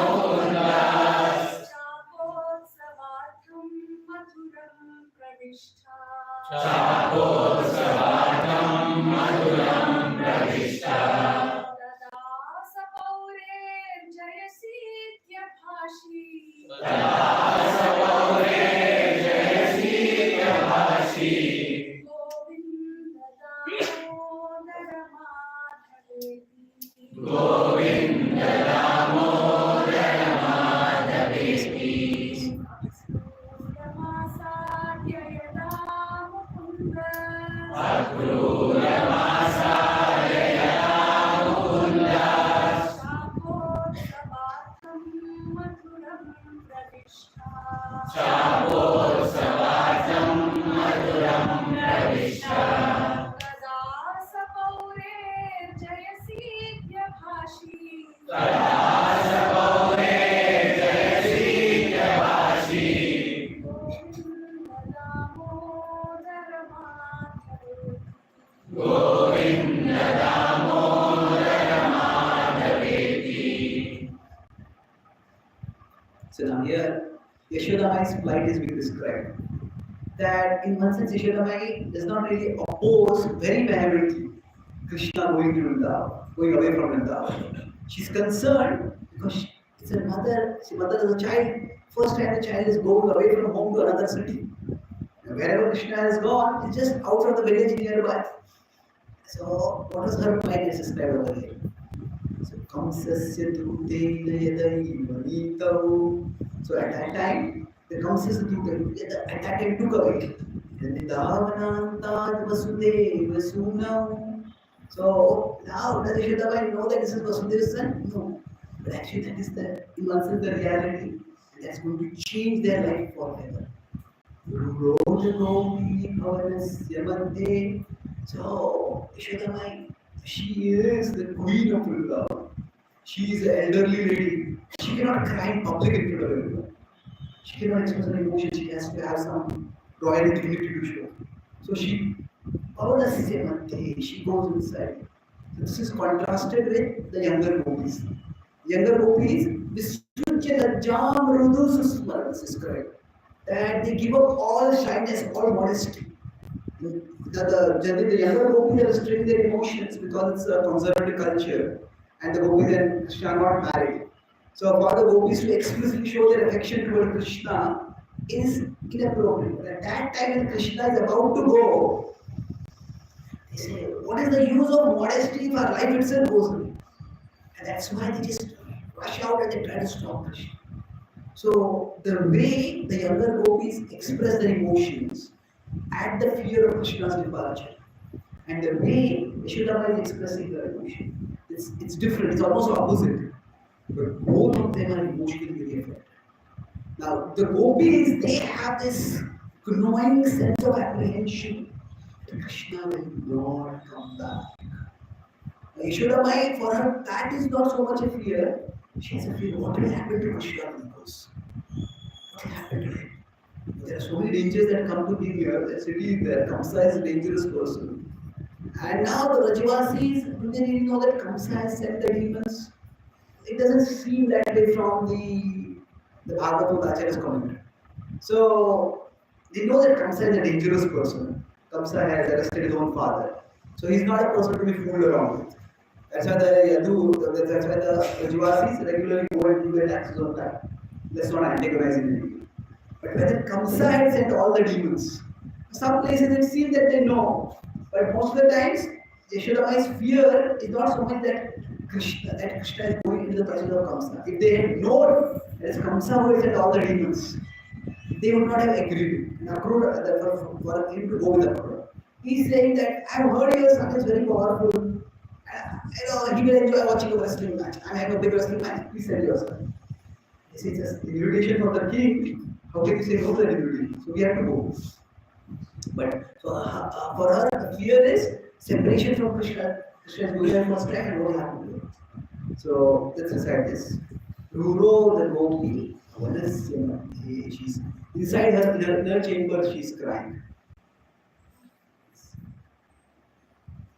[SPEAKER 4] Mukundas
[SPEAKER 5] Chapotsavatham Mathuram Pravishta
[SPEAKER 4] Chapotsavatham Mathuram Pravishta
[SPEAKER 5] Tata Sapaurer Jayasitya Bhashi
[SPEAKER 4] Tata Sapaurer Jayasitya Bhashi Govinda Damodara Madhaveti
[SPEAKER 5] Masadya Yada Mukundas
[SPEAKER 4] Akrura Masadya Yada Mukundas
[SPEAKER 5] Chapotsavatham Mathuram
[SPEAKER 4] चापोत्सवार्थं मधुरं प्रविष्ट
[SPEAKER 5] कदा सपौरेर्जयसीत्यभाषी
[SPEAKER 4] कदा सपौरे जयसीत्यभाषी Govind Damodar माधवेति.
[SPEAKER 2] So now here, Yashoda Mai's plight is being described. That in one sense, Yashoda Mai does not really oppose very vehemently Krishna going to Vrindavan, going away from Vrindavan. She's concerned because it's her mother. She mother is a child. First time the child is going away from home to another city. And wherever Krishna has gone, it's just out of the village nearby. So what is her plight is described over here. So Kamsasya Dhutena Yadaiva Nitau. So at that time, the Kamsasya Dhutena at that time took away. Vrindavanantad Vasudeva Sunam. So now does Yashoda Mai know that this is Vasudeva's son? No. But actually that is the in one sense the reality. And that's going to change their life forever. So Yashoda Mai, she is the queen of Vrindavan. She is an elderly lady. She cannot cry in public in front of everyone. She cannot express her emotion. She has to have some royal dignity to show. So she goes inside. So this is contrasted with the younger gopis. Younger gopis, Vishnuja Lajjam Rudu Susmaran is described. That they give up all shyness, all modesty. Generally the younger gopis are restraining their emotions because it's a conservative culture. And the gopis and Krishna are not married. So for the gopis to explicitly show their affection toward Krishna is inappropriate. At that time when Krishna is about to go, they say, what is the use of modesty if our life itself goes away? And that's why they just rush out and they try to stop Krishna. So the way the younger gopis express their emotions at the fear of Krishna's departure, and the way Yashoda Mai is expressing their emotion, it's different, it's almost opposite. But both of them are emotionally very affected. Now, the gopis, they have this gnawing sense of apprehension that Krishna will not come back. Yashoda Mai, for her, that is not so much a fear. She has a fear, what will happen to Krishna because what will happen to him? There are so many dangers that come to being here. The city, there, Kamsa is a dangerous person. And now the Rajavasis, do they really know that Kamsa has sent the demons? It doesn't seem that way from the Bhagavad Acharya's commentary. So they know that Kamsa is a dangerous person. Kamsa has arrested his own father. So he's not a person to be fooled around with. That's why the Rajavasis regularly go and do their taxes on time. That's not antagonizing anything. But whether Kamsa had sent all the demons, some places it seems that they know. But most of the times, Yashoda Mai's fear is not so much that Krishna is going into the presence of Kamsa. If they had known that it's Kamsa who has sent all the demons, they would not have agreed for him to go with Mathura. He's saying that I've heard your son is very powerful. He will enjoy watching a wrestling match. I'm having a big wrestling match. Please send your son. This is just an invitation from the king. How can you say no to that invitation? So we have to go. But for her, the fear is separation from Krishna. Krishna is going there first time and what happened to him. So let's recite this. Ruro the gopi, she's inside her chamber, she's crying.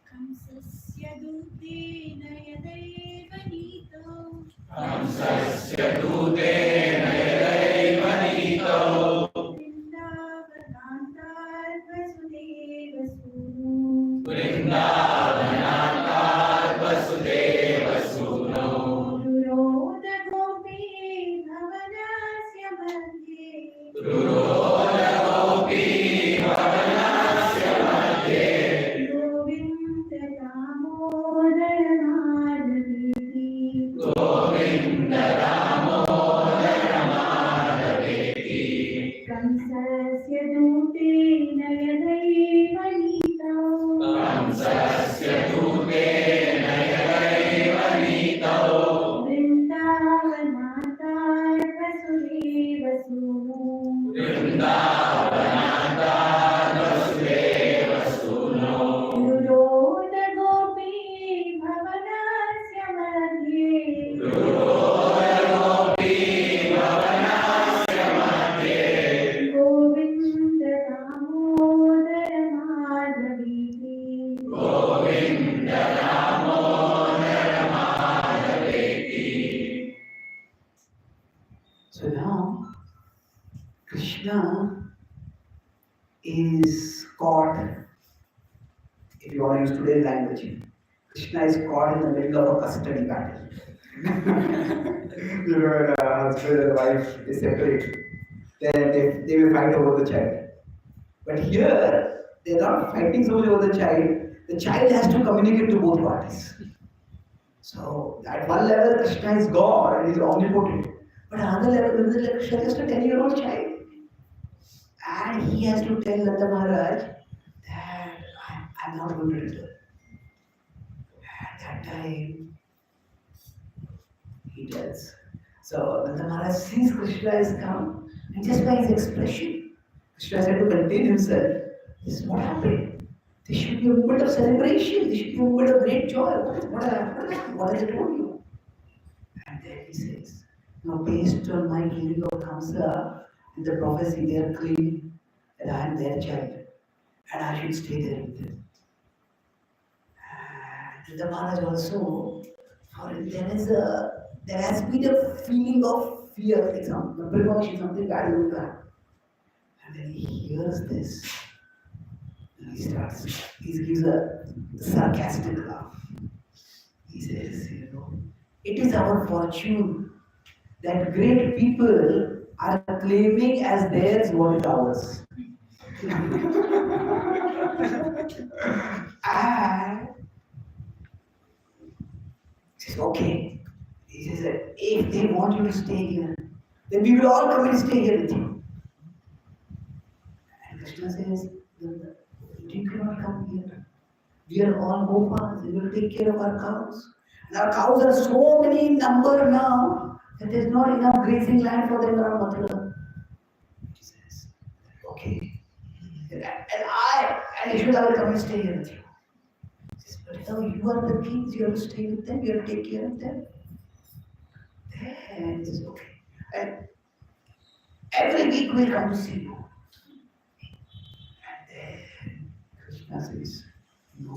[SPEAKER 5] Kamsasya Dhutena Yadaiva Nitau
[SPEAKER 4] Kamsasya Dhutena Yadaiva Nitau
[SPEAKER 5] Vrindavanantad Vasudeva Sunu
[SPEAKER 4] Vrindavanantad Vasudeva Suno
[SPEAKER 5] Ruroda Gopi Bhavanasya Madhye
[SPEAKER 4] Ruroda Gopi Bhavanasya Madhye
[SPEAKER 5] Govinda Damodara Madhaveti
[SPEAKER 4] Govinda Damodara Madhaveti
[SPEAKER 5] Kamsasya Dhutena Yadaiva Nitau
[SPEAKER 4] Kamsasya Dhutena Yadaiva Nitau
[SPEAKER 5] Vrindavanantad Vasudeva Sunu
[SPEAKER 2] Krishna is caught, if you want to use today's language, Krishna is caught in the middle of a custody battle. You know, when a husband and wife is separate, then they will fight over the child. But here, they're not fighting so much over the child has to communicate to both parties. So, at one level, Krishna is God and he's omnipotent. But another level, Krishna is just a 10-year-old child. And he has to tell Nanda Maharaj that I'm not going to return. At that time, he does. So Nanda Maharaj sees Krishna has come, and just by his expression, Krishna had to contain himself. This is what happened. This should be a moment of celebration. This should be a moment of great joy. What has I told you? And then he says, now based on my healing of Kamsa and the prophecy, they are claiming that I am their child and I should stay there with them. And the Maharaj also, there has been a feeling of fear, for example, premonition, something bad will happen. And then he hears this, and he gives a sarcastic laugh. He says, it is our fortune that great people are claiming as theirs what is ours. And he says, okay. He says that if they want you to stay here, then we will all come and stay here with you. And Krishna says, you cannot come here. We are all Gopals, we will take care of our cows. And our cows are so many in number now that there is not enough grazing land for them around Mathura. He says, okay. And Yashoda will come and stay here with you. He says, but now you are the kings, you have to stay with them, you have to take care of them. Then he says, okay. And every week we'll come to see you. And then Krishna says, no,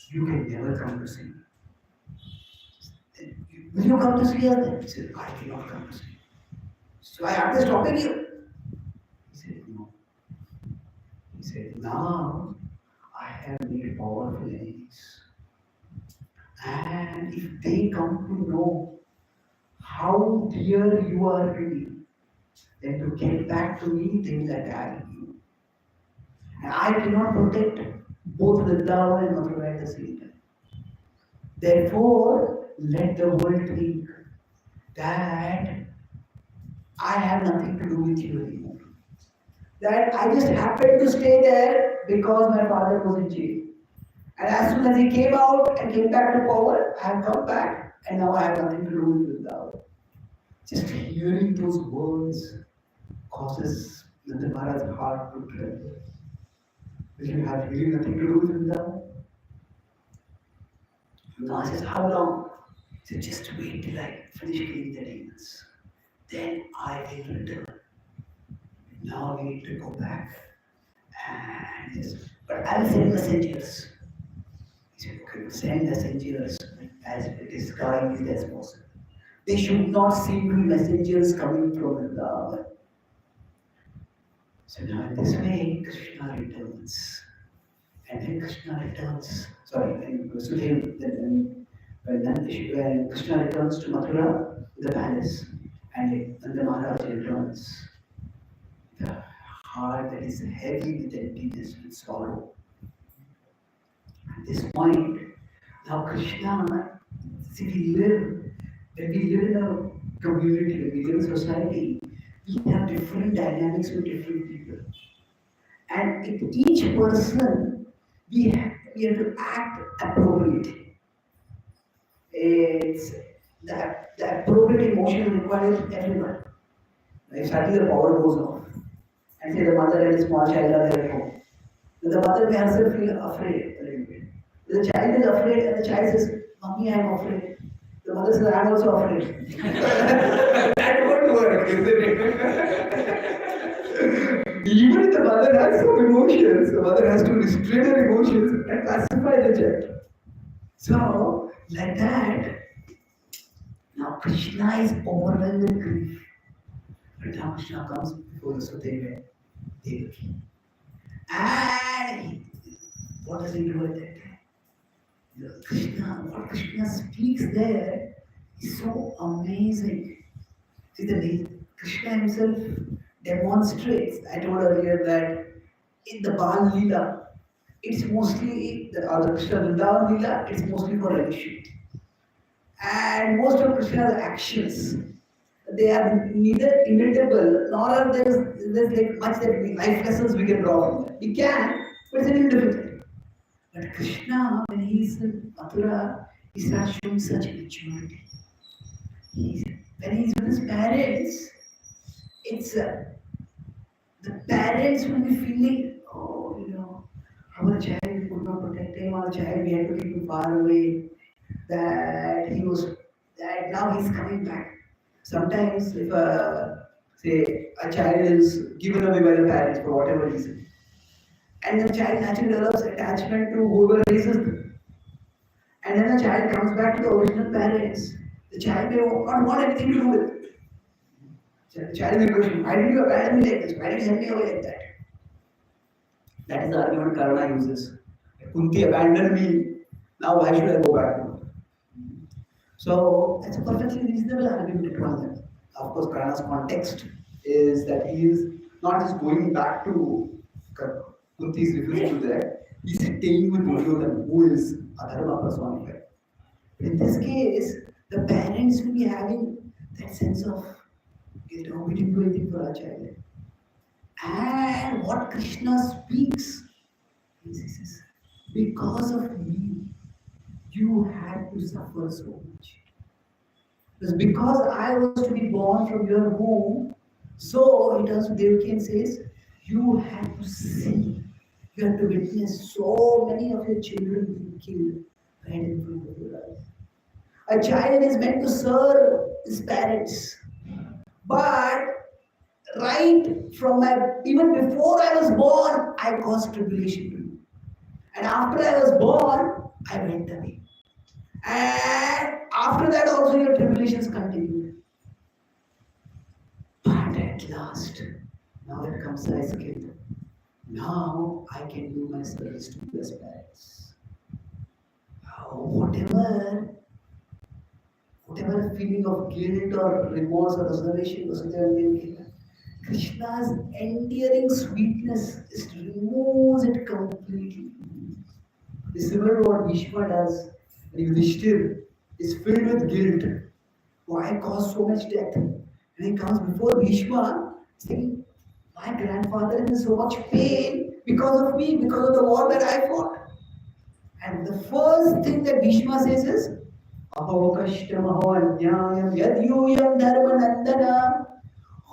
[SPEAKER 2] you can never come to see me. Will you come to see us then? He said, I cannot come to see you. So I have to stop you. He said, no. He said, now I have made powerful enemies. And if they come to know how dear you are to me, then to get back to me, they will attack you. And I cannot protect both Vrindavan and Mathura at the same time. Therefore, let the world think that I have nothing to do with you anymore. That I just happened to stay there because my father was in jail. And as soon as he came out and came back to power, I have come back and now I have nothing to do with Vrindavan. Just hearing those words causes Nanda Maharaj's heart to tremble. Will you have really nothing to do with Vrindavan? Now says, how long? He said, just wait till I finish killing the demons. Then I will return. Now we need to go back. And he says, but I will send messengers. He said, okay, send messengers as disguised as possible. They should not seem to be messengers coming from Vrindavan. So now in this way, Krishna returns. And then Krishna returns. When Krishna returns to Mathura, the palace, and the Maharaj returns, the heart that is heavy with emptiness and sorrow. At this point, now Krishna, when we live in a community, when we live in a society, we have different dynamics with different people. And with each person, we have to act appropriately. It's the appropriate emotion required of everyone. If suddenly the power goes off, and say the mother and the small child are there at home, then the mother may herself feel afraid a little bit. The child is afraid, and the child says, Mommy, I am afraid. The mother says, I am also afraid. That won't work, isn't it? Even if the mother has some emotions, the mother has to restrain her emotions and pacify the child. So, like that, now Krishna is overwhelmed with grief. And Krishna comes before the Suteva Devaki. And what does he do at that time? What Krishna speaks there is so amazing. See, Krishna himself demonstrates. I told earlier that in the Bal Leela, it's mostly, or the Krishna Vrindavan Leela, it's mostly for relation. And most of Krishna's actions, they are neither imitable nor are there's like much that life lessons we can draw from them. We can, but it's a little difficult. But Krishna, when he's in Mathura, he starts showing such maturity. When he's with his parents, it's the parents will be feeling, oh, our child, we could not protect him, our child, we had to keep him far away. That now he's coming back. Sometimes, if say a child is given away by the parents for whatever reason, and the child naturally develops attachment to whoever raises them. And then the child comes back to the original parents. The child may not want anything to do with it. The child will question, why did you abandon me like this? Why did you send me away like that? That is the argument Karna uses. Kunti abandoned me, now why should I go back to her? So that's a perfectly reasonable argument to them. Of course, Karna's context is that he is not just going back to Kunti is refusing to that. He's staying with Duryodhana, who is Adharma personified. In this case, the parents will be having that sense of, we didn't do anything for our child. And what Krishna speaks, he says, because of me, you had to suffer so much. Because I was to be born from your womb, so he turns to Devaki and says, you had to see. You have to witness so many of your children being killed right in front of your eyes. A child is meant to serve his parents. But right from even before I was born, I caused tribulation to you. And after I was born, I went away. And after that also your tribulations continued. But at last, now that Kamsa is killed, now I can do my service to his parents. Whatever feeling of guilt or remorse or reservation was there in Krishna's endearing sweetness just removes it completely. It's similar to what Bhishma does. When Yudhishthir is filled with guilt. Why cause so much death? And he comes before Bhishma saying, my grandfather is in so much pain because of me, because of the war that I fought. And the first thing that Bhishma says is, Aho kashtam aho anyayam yadyuyam dharmanandana.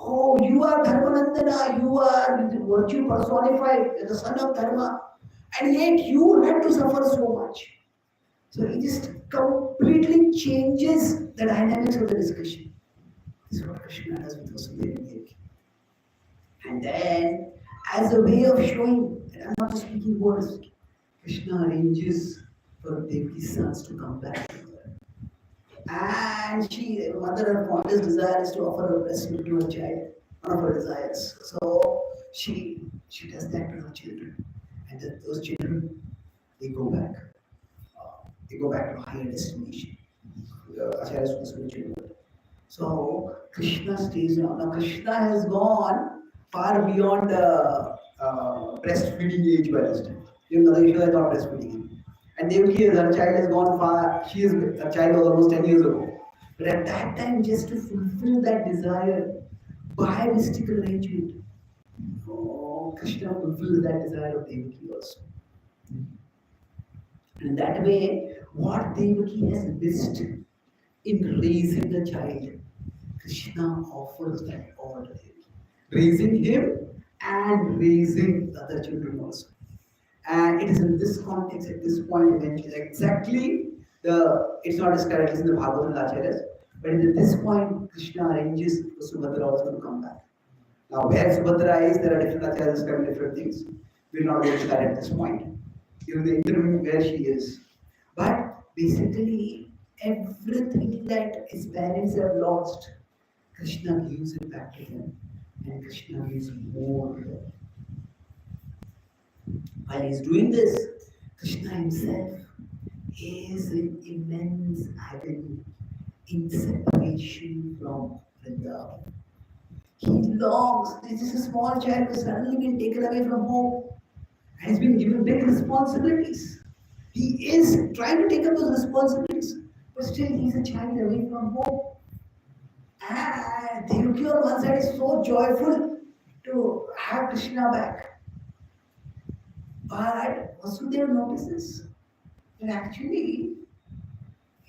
[SPEAKER 2] Oh, you are Dharmanandana, you are virtue personified, the son of Dharma. And yet you had to suffer so much. So he just completely changes the dynamics of the discussion. This is what Krishna does with Vasudeva and Devaki. And then, as a way of showing that I'm not just speaking words, Krishna arranges for Devaki's sons to come back to her. And mother, her fondest desire is to offer her breast milk to her child, one of her desires. So she does that to her children. And those children, they go back. They go back to a higher destination. Acharyas of the spiritual world. So Krishna stays on. Now Krishna has gone far beyond the breastfeeding age by this time. Mother Yashoda is not breastfeeding. And Devaki, her child has gone far. Her child was almost 10 years ago. But at that time, just to fulfill that desire by mystical arrangement, Krishna fulfills that desire of Devaki also. And that way, what Devaki has missed in raising the child, Krishna offers that all to Devaki. Raising him and raising the other children also. And it is in this context, at this point, eventually, exactly it's not described as in the Bhagavad and Acharyas, but at this point, Krishna arranges for Subhadra also to come back. Now, where Subhadra is, there are different Acharyas describing different things. We're not going to that at this point. Even the interim where she is. But basically, everything that his parents have lost, Krishna gives it back to him, and Krishna gives more to him. While he's doing this, Krishna himself is in immense agony, in separation from Vrindavan. He longs. This is a small child who has suddenly been taken away from home and has been given big responsibilities. He is trying to take up those responsibilities, but still he's a child away from home. And Devaki on one side is so joyful to have Krishna back. But Vasudeva notices that actually,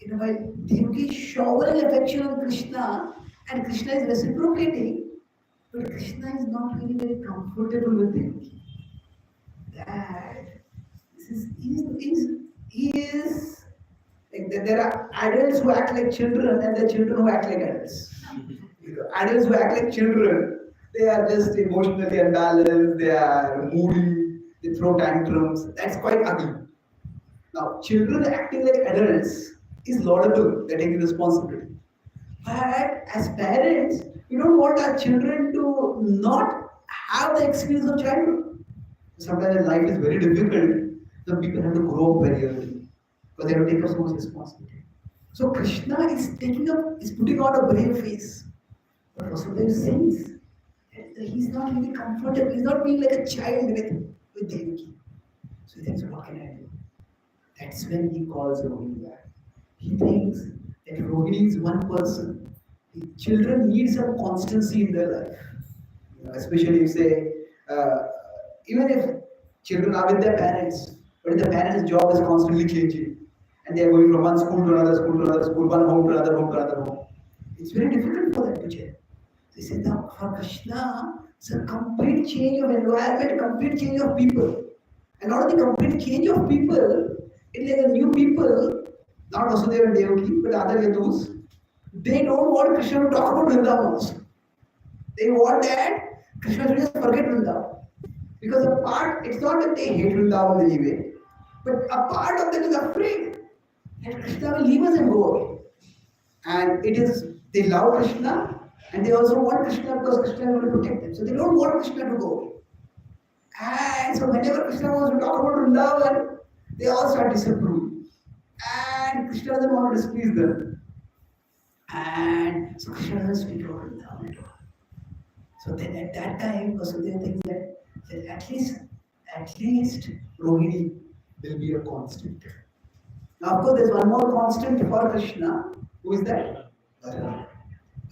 [SPEAKER 2] while Devaki is showering affection on Krishna and Krishna is reciprocating, but Krishna is not really very comfortable with Devaki. That he is like there are adults who act like children and there are children who act like adults. Adults who act like children, they are just emotionally unbalanced, they are moody, they throw tantrums. That's quite ugly. Now, children acting like adults is laudable, they're taking responsibility. But as parents, we don't want our children to not have the experience of childhood. Sometimes life is very difficult. Some people have to grow up very early, but they have to take up so much responsibility. So Krishna is putting out a brave face. But Vasudeva says that he's not really comfortable, he's not being like a child with Devaki. So he thinks, what can I do? That's when he calls Rohini back. He thinks that Rohini is one person. The children need some constancy in their life. Especially if say, even if children are with their parents, but if the parents' job is constantly changing, and they are going from one school to another school to another school, one home to another home to another home, it's very difficult for them to change. They say now for Krishna, it's a complete change of environment, complete change of people. And not only complete change of people, it's like a new people, not Vasudeva and Devaki, but other Yadus. They don't want Krishna to talk about Vrindavan also. They want that Krishna should just forget Vrindavan. Because a part, it's not that they hate Vrindavan anyway, but a part of them is afraid that Krishna will leave us and go away. And it is, they love Krishna and they also want Krishna because Krishna will protect them. So they don't want Krishna to go away. And so whenever Krishna wants to talk about Vrindavan, they all start disapproving. And Krishna doesn't want to displease them. And so Krishna doesn't speak about Vrindavan at all. So then at that time, Vasudeva thinks that at least Rohini will be a constant. Now of course there's one more constant for Krishna. Who is that? Balaram.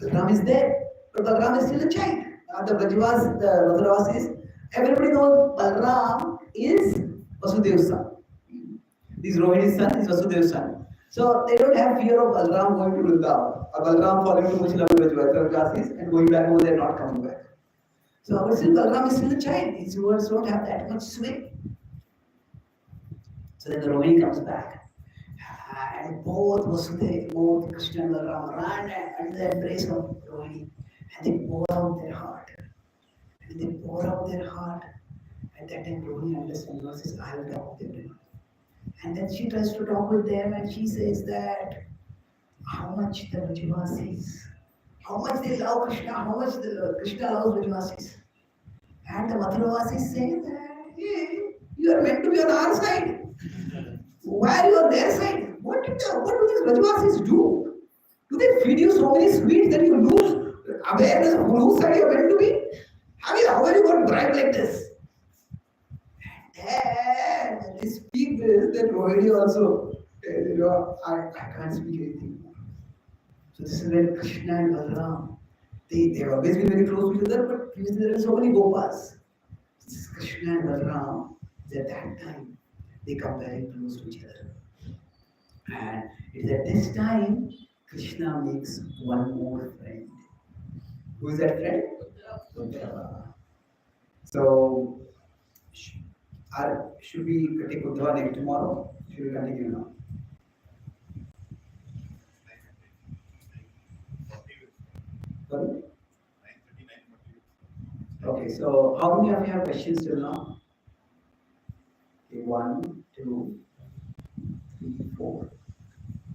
[SPEAKER 2] Balaram is there, but Balaram is still a child. The Mathura everybody knows Balaram is Vasudeva's son. This Rohini's son is Vasudeva's son. So they don't have fear of Balaram going to Vrindavan, or Balaram falling too much in love with Vrajavasis and going back over there not coming back. So still Balaram is still a child. His words don't have that much sway. So then the Rohini comes back. And both Vasudeva, both Krishna and Balaram ran under the embrace of Rohini. And they pour out their heart. And they pour out their heart. At that time, Rohini understands, no, says, I will talk with them. And then she tries to talk with them and she says that how much the Vrajavasis, how much they love Krishna, how much Krishna loves Vrajavasis. And the Mathuravasis say that, hey, you are meant to be on our side. Why are you on their side? What do these Vrajavasis do? Do they feed you so many sweets that you lose awareness of whose side you are meant to be? How are you going to drive like this? And they speak this, then Rohini also, I can't speak anything more. So this is where Krishna and Balaram, they have always been very close to each other, but previously there are so many Gopas. This is Krishna and Balaram, at that time, they come very close to each other. And it is at this time, Krishna makes one more friend. Who is that friend? Uddhava. So, should we take Uddhava next tomorrow? Should we continue now? Sorry? Okay, so how many of you have questions till now? Okay, 1, 2, 3, 4.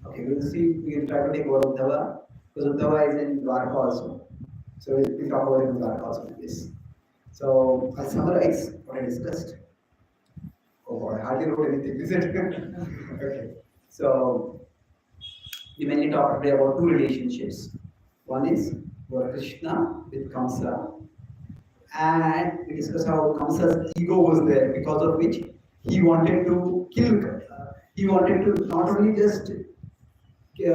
[SPEAKER 2] Okay, we will see. We will try to take over Uddhava because Uddhava is in Dwarka also. So we'll talk about it in Dwarka also like this. So I'll summarize what I discussed. Oh boy, I hardly wrote anything, is it? Okay. So we mainly talked today about two relationships. One is for Krishna with Kamsa, and we discussed how Kamsa's ego was there, because of which he wanted to kill. He wanted to not only just he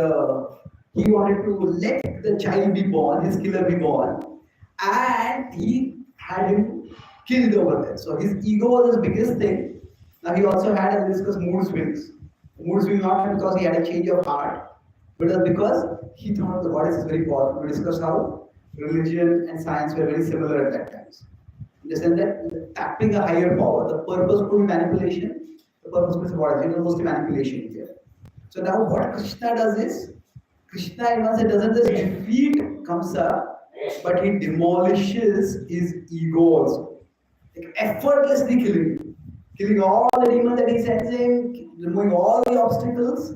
[SPEAKER 2] wanted to let the child be born, his killer be born, and he had him killed over there. So his ego was his biggest thing. Now he also had, as we discussed, mood swings. Mood swings not because he had a change of heart, but it was because he thought the goddess is very powerful. We discussed how religion and science were very similar at that time. In the sense that tapping a higher power, the purposeful manipulation, the purposeful what is mostly manipulation here. So now what Krishna does is, Krishna in one sense doesn't just defeat Kamsa, but he demolishes his ego also. Like effortlessly killing all the demons that he sends in, removing all the obstacles,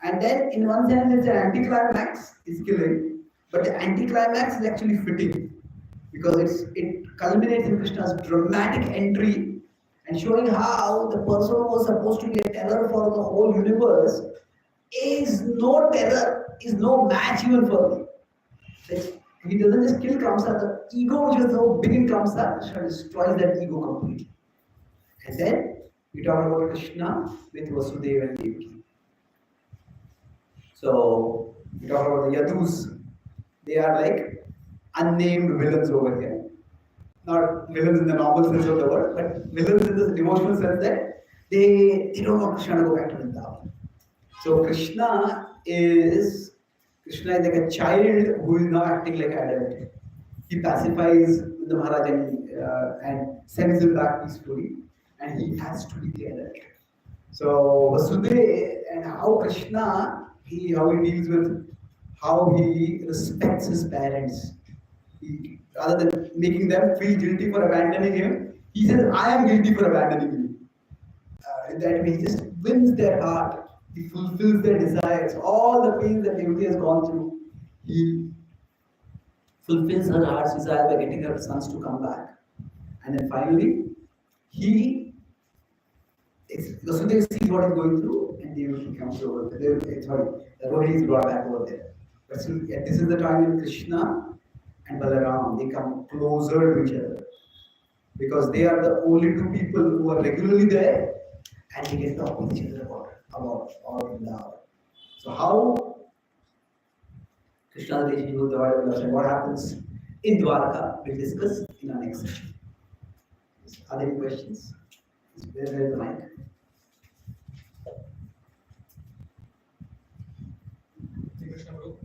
[SPEAKER 2] and then in one sense it's an anticlimax, it's killing, but the anticlimax is actually fitting, because it culminates in Krishna's dramatic entry and showing how the person who was supposed to be a terror for the whole universe is no terror, is no match even for me. He doesn't just kill Kamsa, the ego which is so big in Kamsa, Krishna destroys that ego completely. And then we talk about Krishna with Vasudeva and Devaki. So we talk about the Yadus. They are like unnamed villains over here. Not villains in the normal sense of the word, but villains in the devotional sense that they don't want Krishna to go back to Vrindavan. So Krishna is like a child who is now acting like an adult. He pacifies the Maharaj and sends him back peacefully, and he has to be the adult. So Vasudeva and how Krishna, how he deals with, how he respects his parents. Rather than making them feel guilty for abandoning him, he says, I am guilty for abandoning you. In that way, he just wins their heart. He fulfills their desires. All the pains that Devaki has gone through, he fulfills her heart's desire by getting her sons to come back. And then finally, Vasudeva sees what he's going through, and Devaki comes over there. Rohini is brought back over there. But still, this is the time when Krishna and Balaram, they come closer to each other, because they are the only two people who are regularly there, and they get to talk with each other about all in the. So how Krishna's relationship with Dwarka and what happens in Dwarka, we'll discuss in our next session. Are there any questions? Where is the mic?
[SPEAKER 3] Krishna Guru.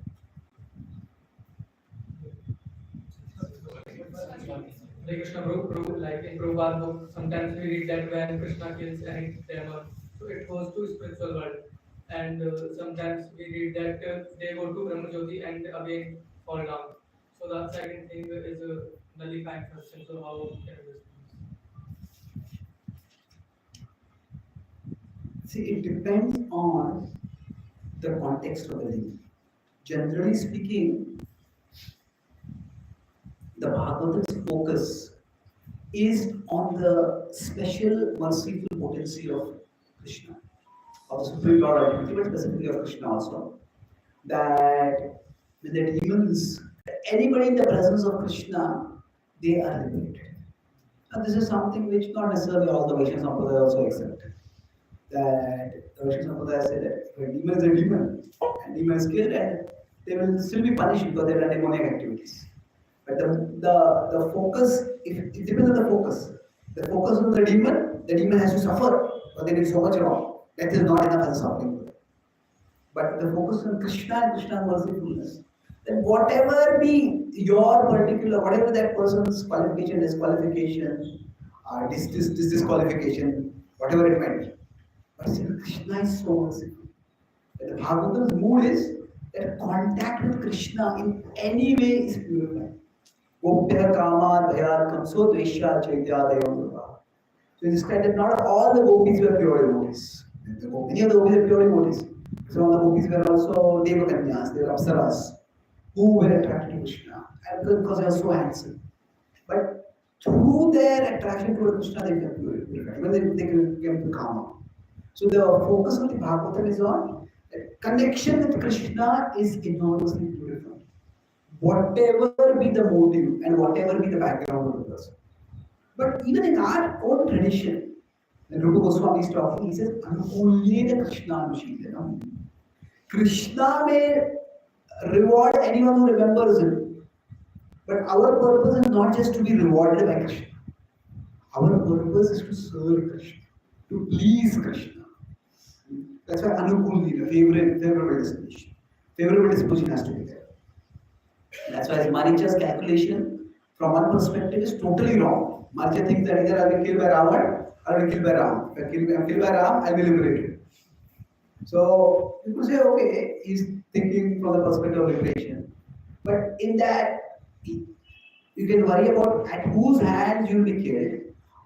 [SPEAKER 3] Hare Krishna Guru, like in Prabhupada book, sometimes we read that when Krishna kills any demon, so it goes to spiritual world, and sometimes we read that they go to Brahmajyoti and again fall down. So the second thing is nullifying person. So how can we respond?
[SPEAKER 2] See, it depends on the context of the thing. Generally speaking, the Bhagavatam's focus is on the special merciful potency of Krishna, of the Supreme Lord ultimately, but specifically of Krishna also. That when the demons, anybody in the presence of Krishna, they are liberated. And this is something which not necessarily all the Vaishnava Sampradaya also accept. That the Vaishnava Sampradaya say that if a demon is a demon, and demon is killed, and they will still be punished because they have done demoniac activities. But the focus, it depends on the focus. The focus on the demon has to suffer, but they did so much wrong. That is not enough as a suffering. But the focus on Krishna and Krishna's mercifulness, then whatever be your particular, whatever that person's qualification, disqualification, disqualification, whatever it might be. But still, Krishna is so merciful. The Bhagavatam's mood is that contact with Krishna in any way is purified. Gopya Kama Dayarkam So Dveshya Chaitya Devamurva. So it is said that not all the gopis were pure devotees. Many of the gopis were pure devotees. Some of the gopis were also Devakanyas, they were Apsaras. who were attracted to Krishna because they were so handsome. But through their attraction toward Krishna, they became purified. When they became calm. So the focus of the Bhagavatam is on that connection with Krishna is enormously beautiful. Whatever be the motive and whatever be the background of the person. But even in our own tradition, when Rupa Goswami is talking, he says, Anukulyena Krishna Anushilena. Krishna may reward anyone who remembers him. But our purpose is not just to be rewarded by Krishna. Our purpose is to serve Krishna, to please Krishna. That's why Anukulyena, favorable destination. Favorable disposition has to be there. That's why Maricha's calculation from one perspective is totally wrong. Maricha thinks that either I will be killed by Ravan or I will be killed by Ram. If I am killed by Ram, I will be liberated. So people say, okay, he's thinking from the perspective of liberation. But in that, you can worry about at whose hands you will be killed,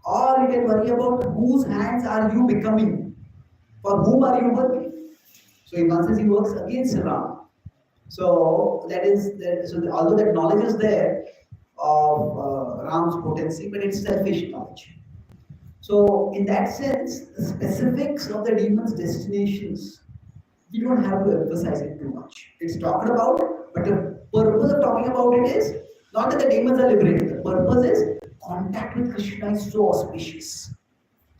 [SPEAKER 2] or you can worry about whose hands are you becoming. For whom are you working? So in one sense, he works against Ram. So that is although that knowledge is there of Ram's potency, but it's selfish knowledge. So in that sense, the specifics of the demon's destinations, you don't have to emphasize it too much. It's talked about, but the purpose of talking about it is not that the demons are liberated. The purpose is contact with Krishna is so auspicious.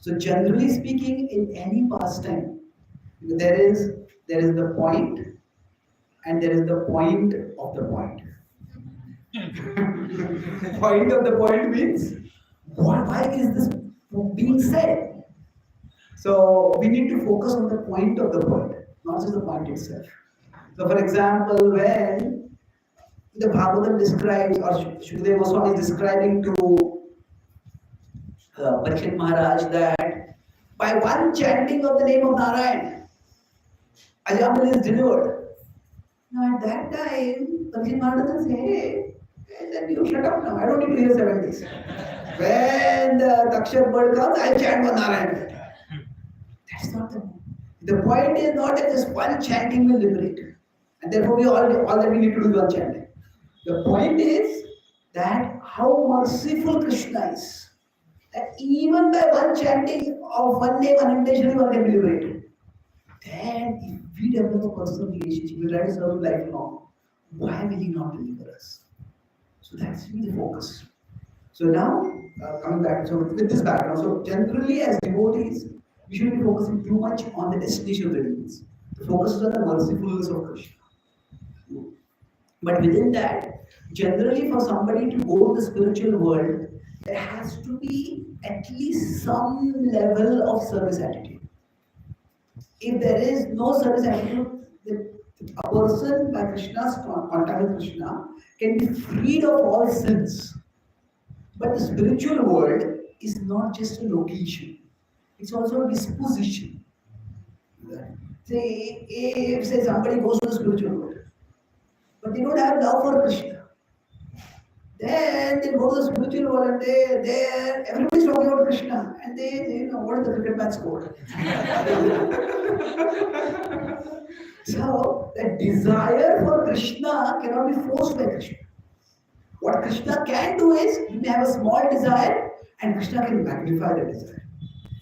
[SPEAKER 2] So generally speaking, in any pastime, there is the point, and there is the point of the point. Point of the point means why is this being said? So we need to focus on the point of the point, not just the point itself. So for example, when the Bhagavatam describes, or Shukadeva Goswami is describing to Parikshit Maharaj that by one chanting of the name of Narayan, Ajamal is delivered. Now at that time, Parikshit Maharaj will say, hey, then you shut up now, I don't need to hear 7 days. When the Takshar bird comes, I chant one Narayan. That's not the point is not that this one chanting will liberate. And therefore we all that we need to do is one chanting. The point is that how merciful Krishna is. That even by one chanting of one name unintentionally one can be liberated. Then if we develop a personal relationship, we try to serve lifelong, why will he not deliver us? So that's really the focus. So now, coming back, so with this background, so generally as devotees, we shouldn't be focusing too much on the destination of the demons. The focus is on the mercifulness of Krishna. But within that, generally for somebody to go to the spiritual world, there has to be at least some level of service attitude. If there is no service attitude, a person by Krishna's contact with Krishna can be freed of all sins. But the spiritual world is not just a location, it's also a disposition. If somebody goes to the spiritual world, but they don't have love for Krishna, then they go to the spiritual world and everybody's talking about Krishna, and they what is the cricket match score? So the desire for Krishna cannot be forced by Krishna. What Krishna can do is, you may have a small desire and Krishna can magnify the desire.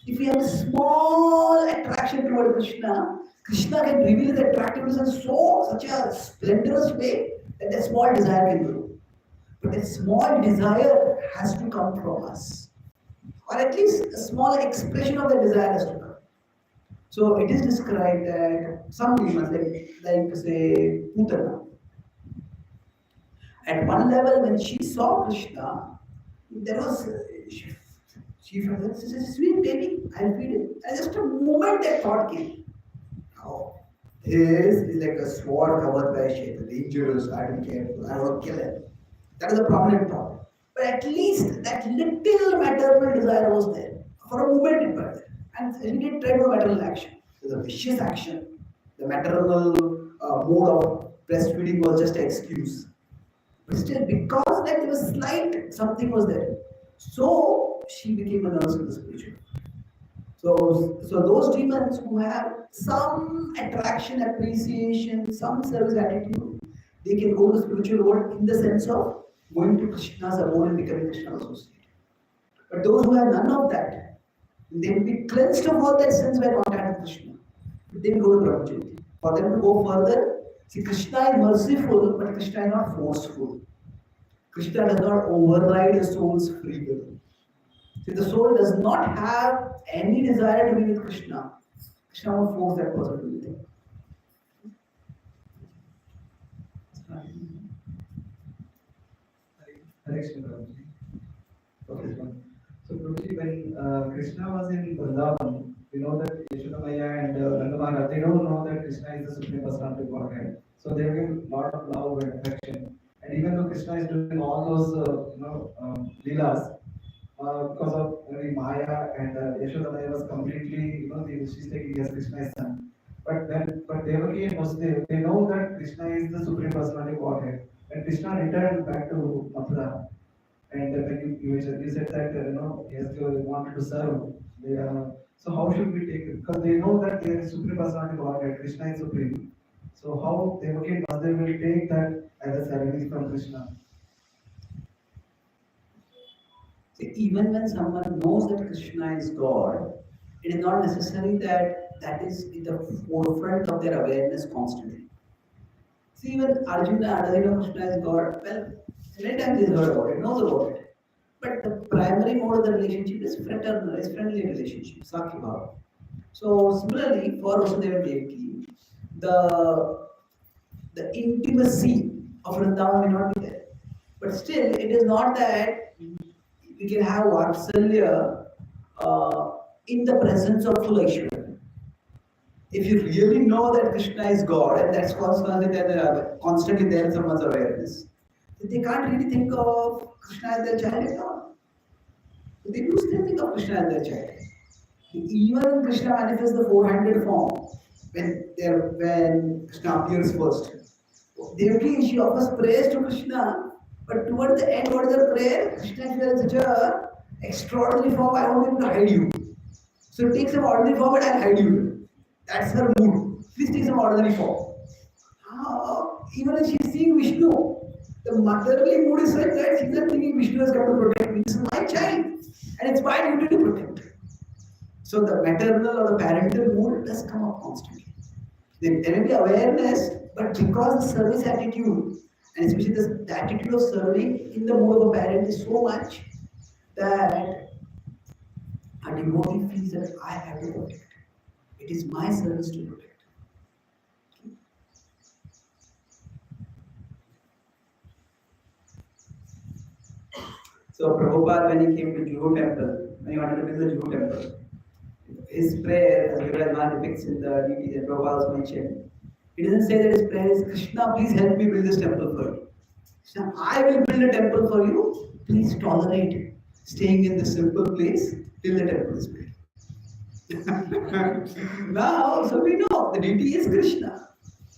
[SPEAKER 2] If we have a small attraction toward Krishna, Krishna can reveal the attractiveness in such a splendorous way that the small desire can grow. But that small desire has to come from us. Or at least a small expression of the desire has to come. So it is described that some demons, like say Putana, at one level when she saw Krishna, there was, she felt that this is a sweet baby, I'll feed it. And just a moment that thought came. Oh, this is like a sword covered by shade, dangerous, I don't be careful, I want to kill it. That is a prominent thought. But at least that little maternal desire was there. For a moment it was there. And he didn't try no maternal action. It was a vicious action. The maternal mode of breastfeeding was just an excuse. But still, because that there was slight, something was there. So she became a nurse in the spiritual. So those demons who have some attraction, appreciation, some service attitude, They can go to the spiritual world in the sense of going to Krishna's abode and becoming Krishna's associate. But those who have none of that, they will be cleansed of all their sins by contact with Krishna. They will go to Brahmajyoti. For them to go further, see, Krishna is merciful, but Krishna is not forceful. Krishna does not override the soul's free will. See, the soul does not have any desire to be with Krishna. Krishna won't force that person to be with him.
[SPEAKER 6] Hare Krishna, Prabhuji. Okay, so Prabhuji, when Krishna was in Vrindavan, we know that Yashoda Maya and Nanda Maharaj, they don't know that Krishna is the Supreme Personality of Godhead. So they give a lot of love and affection. And even though Krishna is doing all those, leelas, because of Maya and Yashoda Maya was completely, she's taking as Krishna's son. But Devaki and Vasudeva, they know that Krishna is the Supreme Personality of Godhead. When Krishna returned back to Mathura, and when you said that he has wanted to serve, so how should we take it? Because they know that there is Supreme Personality of Godhead, Krishna is Supreme. So how Devaki and Vasudeva will take that as a service from Krishna?
[SPEAKER 2] Even when someone knows that Krishna is God, it is not necessary that that is in the forefront of their awareness constantly. See, even Arjuna doesn't know Krishna is God. Well, many times he's heard about it, knows about it. But the primary mode of the relationship is fraternal, is friendly relationship, Sakhi Bhava. So similarly, for Vasudeva Devaki, the intimacy of Vrindavan may not be there. But still, it is not that we can have Vatsalya in the presence of full Aishwarya. If you really know that Krishna is God and that's constantly there in someone's awareness, they can't really think of Krishna as their child at all. They do still think of Krishna as their child. Even Krishna manifests the four-handed form when Krishna appears first. Devaki, she offers prayers to Krishna, but towards the end, what is her prayer? Krishna is such a extraordinary form, I want him to hide you. So take some ordinary form, but I'll hide you. That's her mood. Please take some ordinary form. Even if she's seeing Vishnu, the motherly mood is such that she's not thinking Vishnu has come to protect me. This is my child, and it's my duty to protect her. So the maternal or the parental mood does come up constantly. There may be awareness, but because the service attitude, and especially the attitude of serving in the mood of a parent is so much that a devotee feels that I have to protect. It is my service to protect. So Prabhupada, when he came to Juhu temple, when he wanted to build the Juhu temple, his prayer, as Lilananda depicts in the deity that Prabhupada has mentioned, he doesn't say that his prayer is, Krishna, please help me build this temple for you. Krishna, I will build a temple for you. Please tolerate staying in this simple place till the temple is built. Now, so we know the deity is Krishna,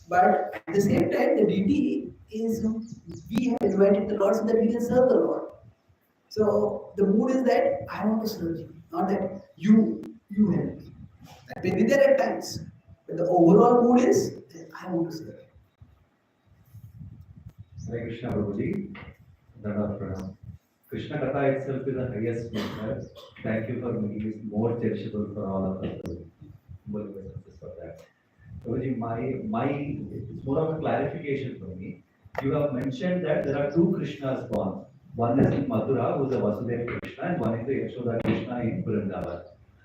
[SPEAKER 2] but at the same time, the deity is, we have invited the Lord so that we can serve the Lord. So the mood is that I want to serve you, not that you help me. That may be there at times, but the overall mood is that I want to serve you.
[SPEAKER 7] Hare Krishna Prabhuji, Dhanavad Pranam. Krishna Katha itself is the highest matter. Thank you for making it more cherishable for all of us. Humble obeisances for that. Prabhuji, it's more of a clarification for me. You have mentioned that there are two Krishnas born. One is in Mathura, who is a Vasudeva Krishna, and one is the Yashoda Krishna in Vrindavan.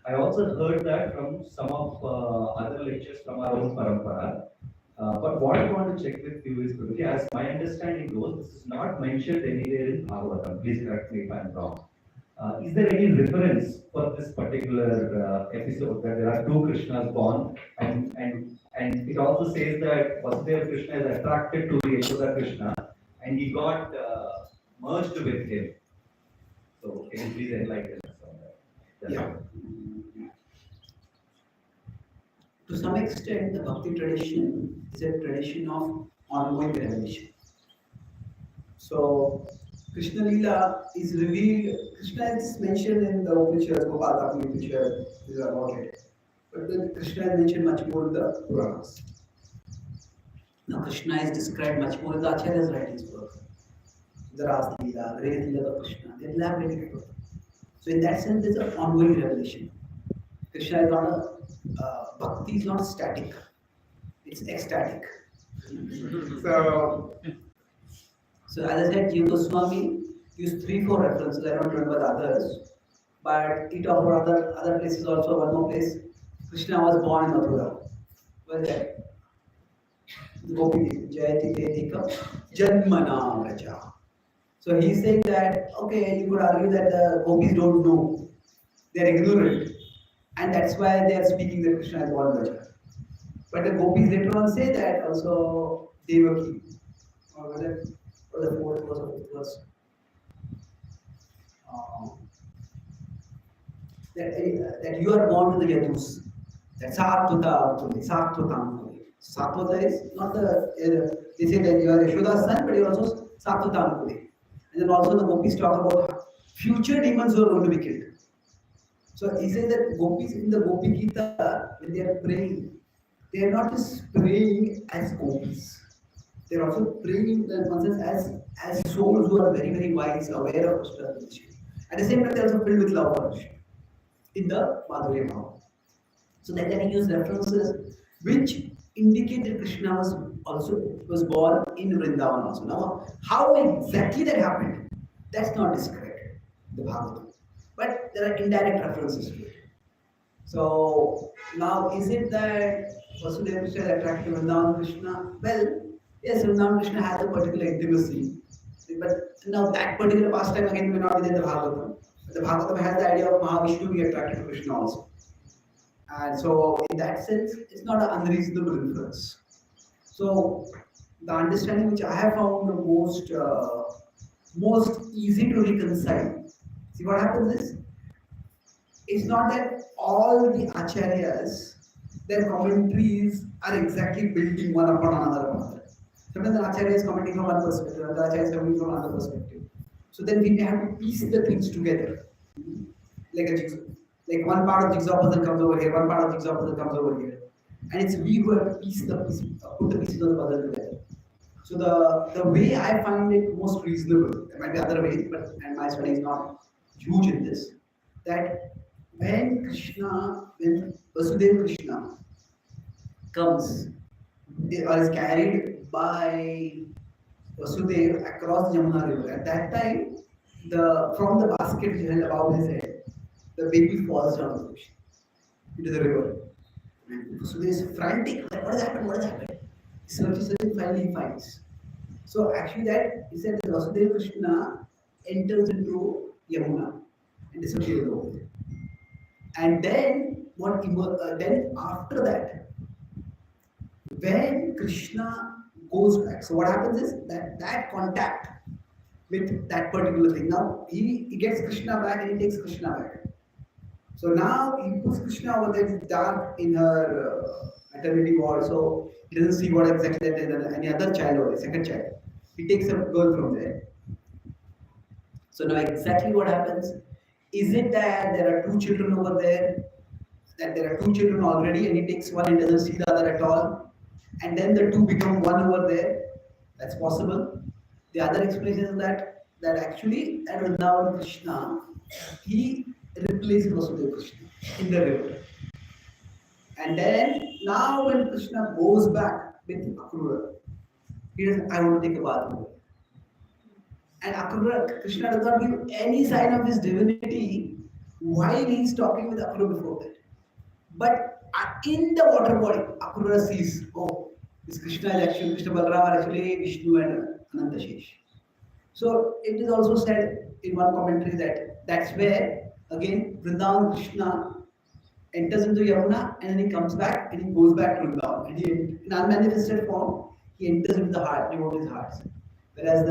[SPEAKER 7] I also heard that from some of other lectures from our own parampara. But what I want to check with you is, Prabhuji, as my understanding goes, this is not mentioned anywhere in Bhagavatam. Please correct me if I am wrong. Is there any reference for this particular episode that there are two Krishnas born, and it also says that Vasudeva Krishna is attracted to the Yashoda Krishna and he got merged with him. So can you please enlighten us on that?
[SPEAKER 2] Yeah. To some extent, the Bhakti tradition is a tradition of ongoing revelation. So, Krishna Lila is revealed, Krishna is mentioned in the Upanishads, Gopal Upanishad is about it. But then Krishna is mentioned much more in the Puranas. Now Krishna is described much more in the Acharya's writings work. The Ras Leela, the Raga Leela of Krishna, they elaborate it further. So in that sense, there's an ongoing revelation. Krishna is not bhakti is not static, it's ecstatic. So as I said, Jiva Goswami used 3-4 references, I don't remember the others, but he talked about other places also. One more place, Krishna was born in Mathura. Where is that? Gopi Jayati Vedika Janmana Raja. So he's saying that, okay, you could argue that the gopis don't know, they're ignorant, and that's why they are speaking that Krishna is born Raja. But the gopis later on say that also Devaki, or whether or the fourth verse or fifth verse. That you are born to the Yadus. That's Sattvatam. Sattvata is not the, they say that you are Yashoda's son, but you are also Sattvatam. And then also the gopis talk about future demons who are going to be killed. So he says that gopis in the Gopi Gita, when they are praying, they are not just praying as gopis. They are also praying in one sense as souls who are very, very wise, aware of Krishna's position. At the same time, they are also filled with love for Krishna in the Madhurya Bhava. So then he used references which indicate that Krishna was born in Vrindavan also. Now, how exactly that happened, that's not described in the Bhagavatam. But there are indirect references to it. So now, is it that Vasudeva Krishna is attracted to Vrindavan Krishna? Well, yes, Vrindavan Krishna has a particular intimacy. But now that particular pastime again may not be in the Bhagavatam. The Bhagavatam has the idea of Mahavishnu being attracted to Krishna also. And so in that sense, it's not an unreasonable inference. So the understanding which I have found the most easy to reconcile. See what happens is, it's not that all the acharyas, their commentaries are exactly building one upon another. Sometimes the acharya is commenting from one perspective, and the acharya is commenting from another perspective. So then we have to piece the things together, like a jigsaw. Like one part of jigsaw puzzle comes over here, one part of jigsaw puzzle comes over here, and it's we who have to put the pieces of the puzzle together. So the way I find it most reasonable, there might be other ways, and my study is not huge in this, that when Vasudeva Krishna comes or is carried by Vasudeva across the Yamuna river, at that time, from the basket held above his head, the baby falls down the ocean into the river. And Vasudeva is frantic. What has happened? What has happened? He searches and finally he finds. So actually that he said that Vasudeva Krishna enters into Yamuna and disappears over there. And then then after that, when Krishna goes back, so what happens is that contact with that particular thing. Now he gets Krishna back and he takes Krishna back. So now he puts Krishna over there, it's dark in her maternity ward, so he doesn't see what exactly that is, any other child or a second child. He takes a girl from there. So now exactly what happens? Is it that there are two children over there, that there are two children already, and he takes one and doesn't see the other at all, and then the two become one over there? That's possible. The other explanation is that actually at Vrindavan Krishna, he replaces Vasudeva Krishna in the river. And then now when Krishna goes back with Akrura, he says, I want to take a bath. And Akrura, Krishna does not give any sign of his divinity while he is talking with Akrura before that. But in the water body, Akrura sees, oh, this Krishna is actually, Krishna Balram are actually Vishnu and Anantashesh. So it is also said in one commentary that that's where, again, Vrindavan Krishna enters into Yamuna and then he comes back and he goes back to Vrindavan. And in unmanifested form, he enters into the heart, devotees' hearts. Whereas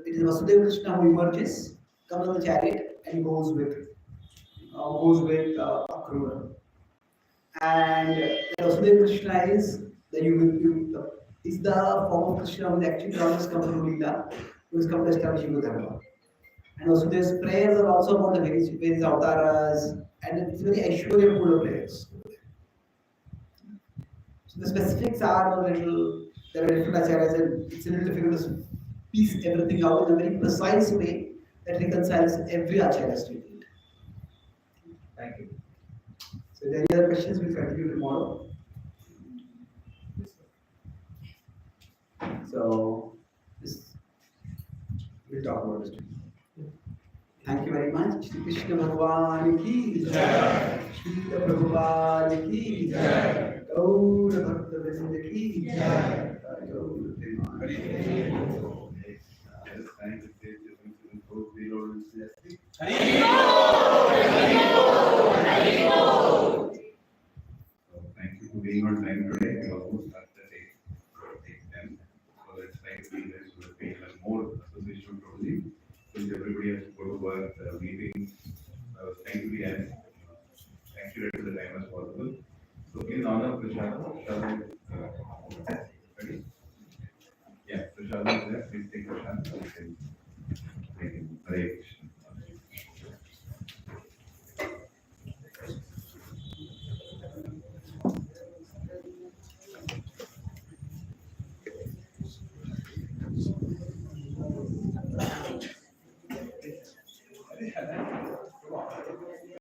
[SPEAKER 2] it is Vasudeva Krishna who emerges, comes on the chariot and goes with Akrura. And Vasudeva Krishna is the form of Krishna who actually comes come to Leela, who has come to establish Yuga Dharma. And Vasudeva's prayers are also about the various avataras, and it's very Aishwarya full of prayers. So the specifics are a little there are different acharyas and it's a little difficult to piece everything out in a very precise way that reconciles every acharya statement.
[SPEAKER 6] Thank you.
[SPEAKER 2] So if there are any other questions, we'll continue tomorrow. So this we'll talk about this. Thank you very much. Shri Krishna Bhagwan ki jai. Shri Prabhupada ki jai. Gaur Bhakta Vrinda ki jai. Gaur Premanand.
[SPEAKER 1] Just trying to say this both reload and CSP. So thank you for being on time today. We almost started at 8:10. So let's try to be there so that we have more association probably. Since everybody has to go to work, meetings, trying to be as accurate to the time as possible. So please honor Prashad. Shall I? Ready? Yeah, Prashad is there. Please take Prashad. Thank you. Hare Krishna.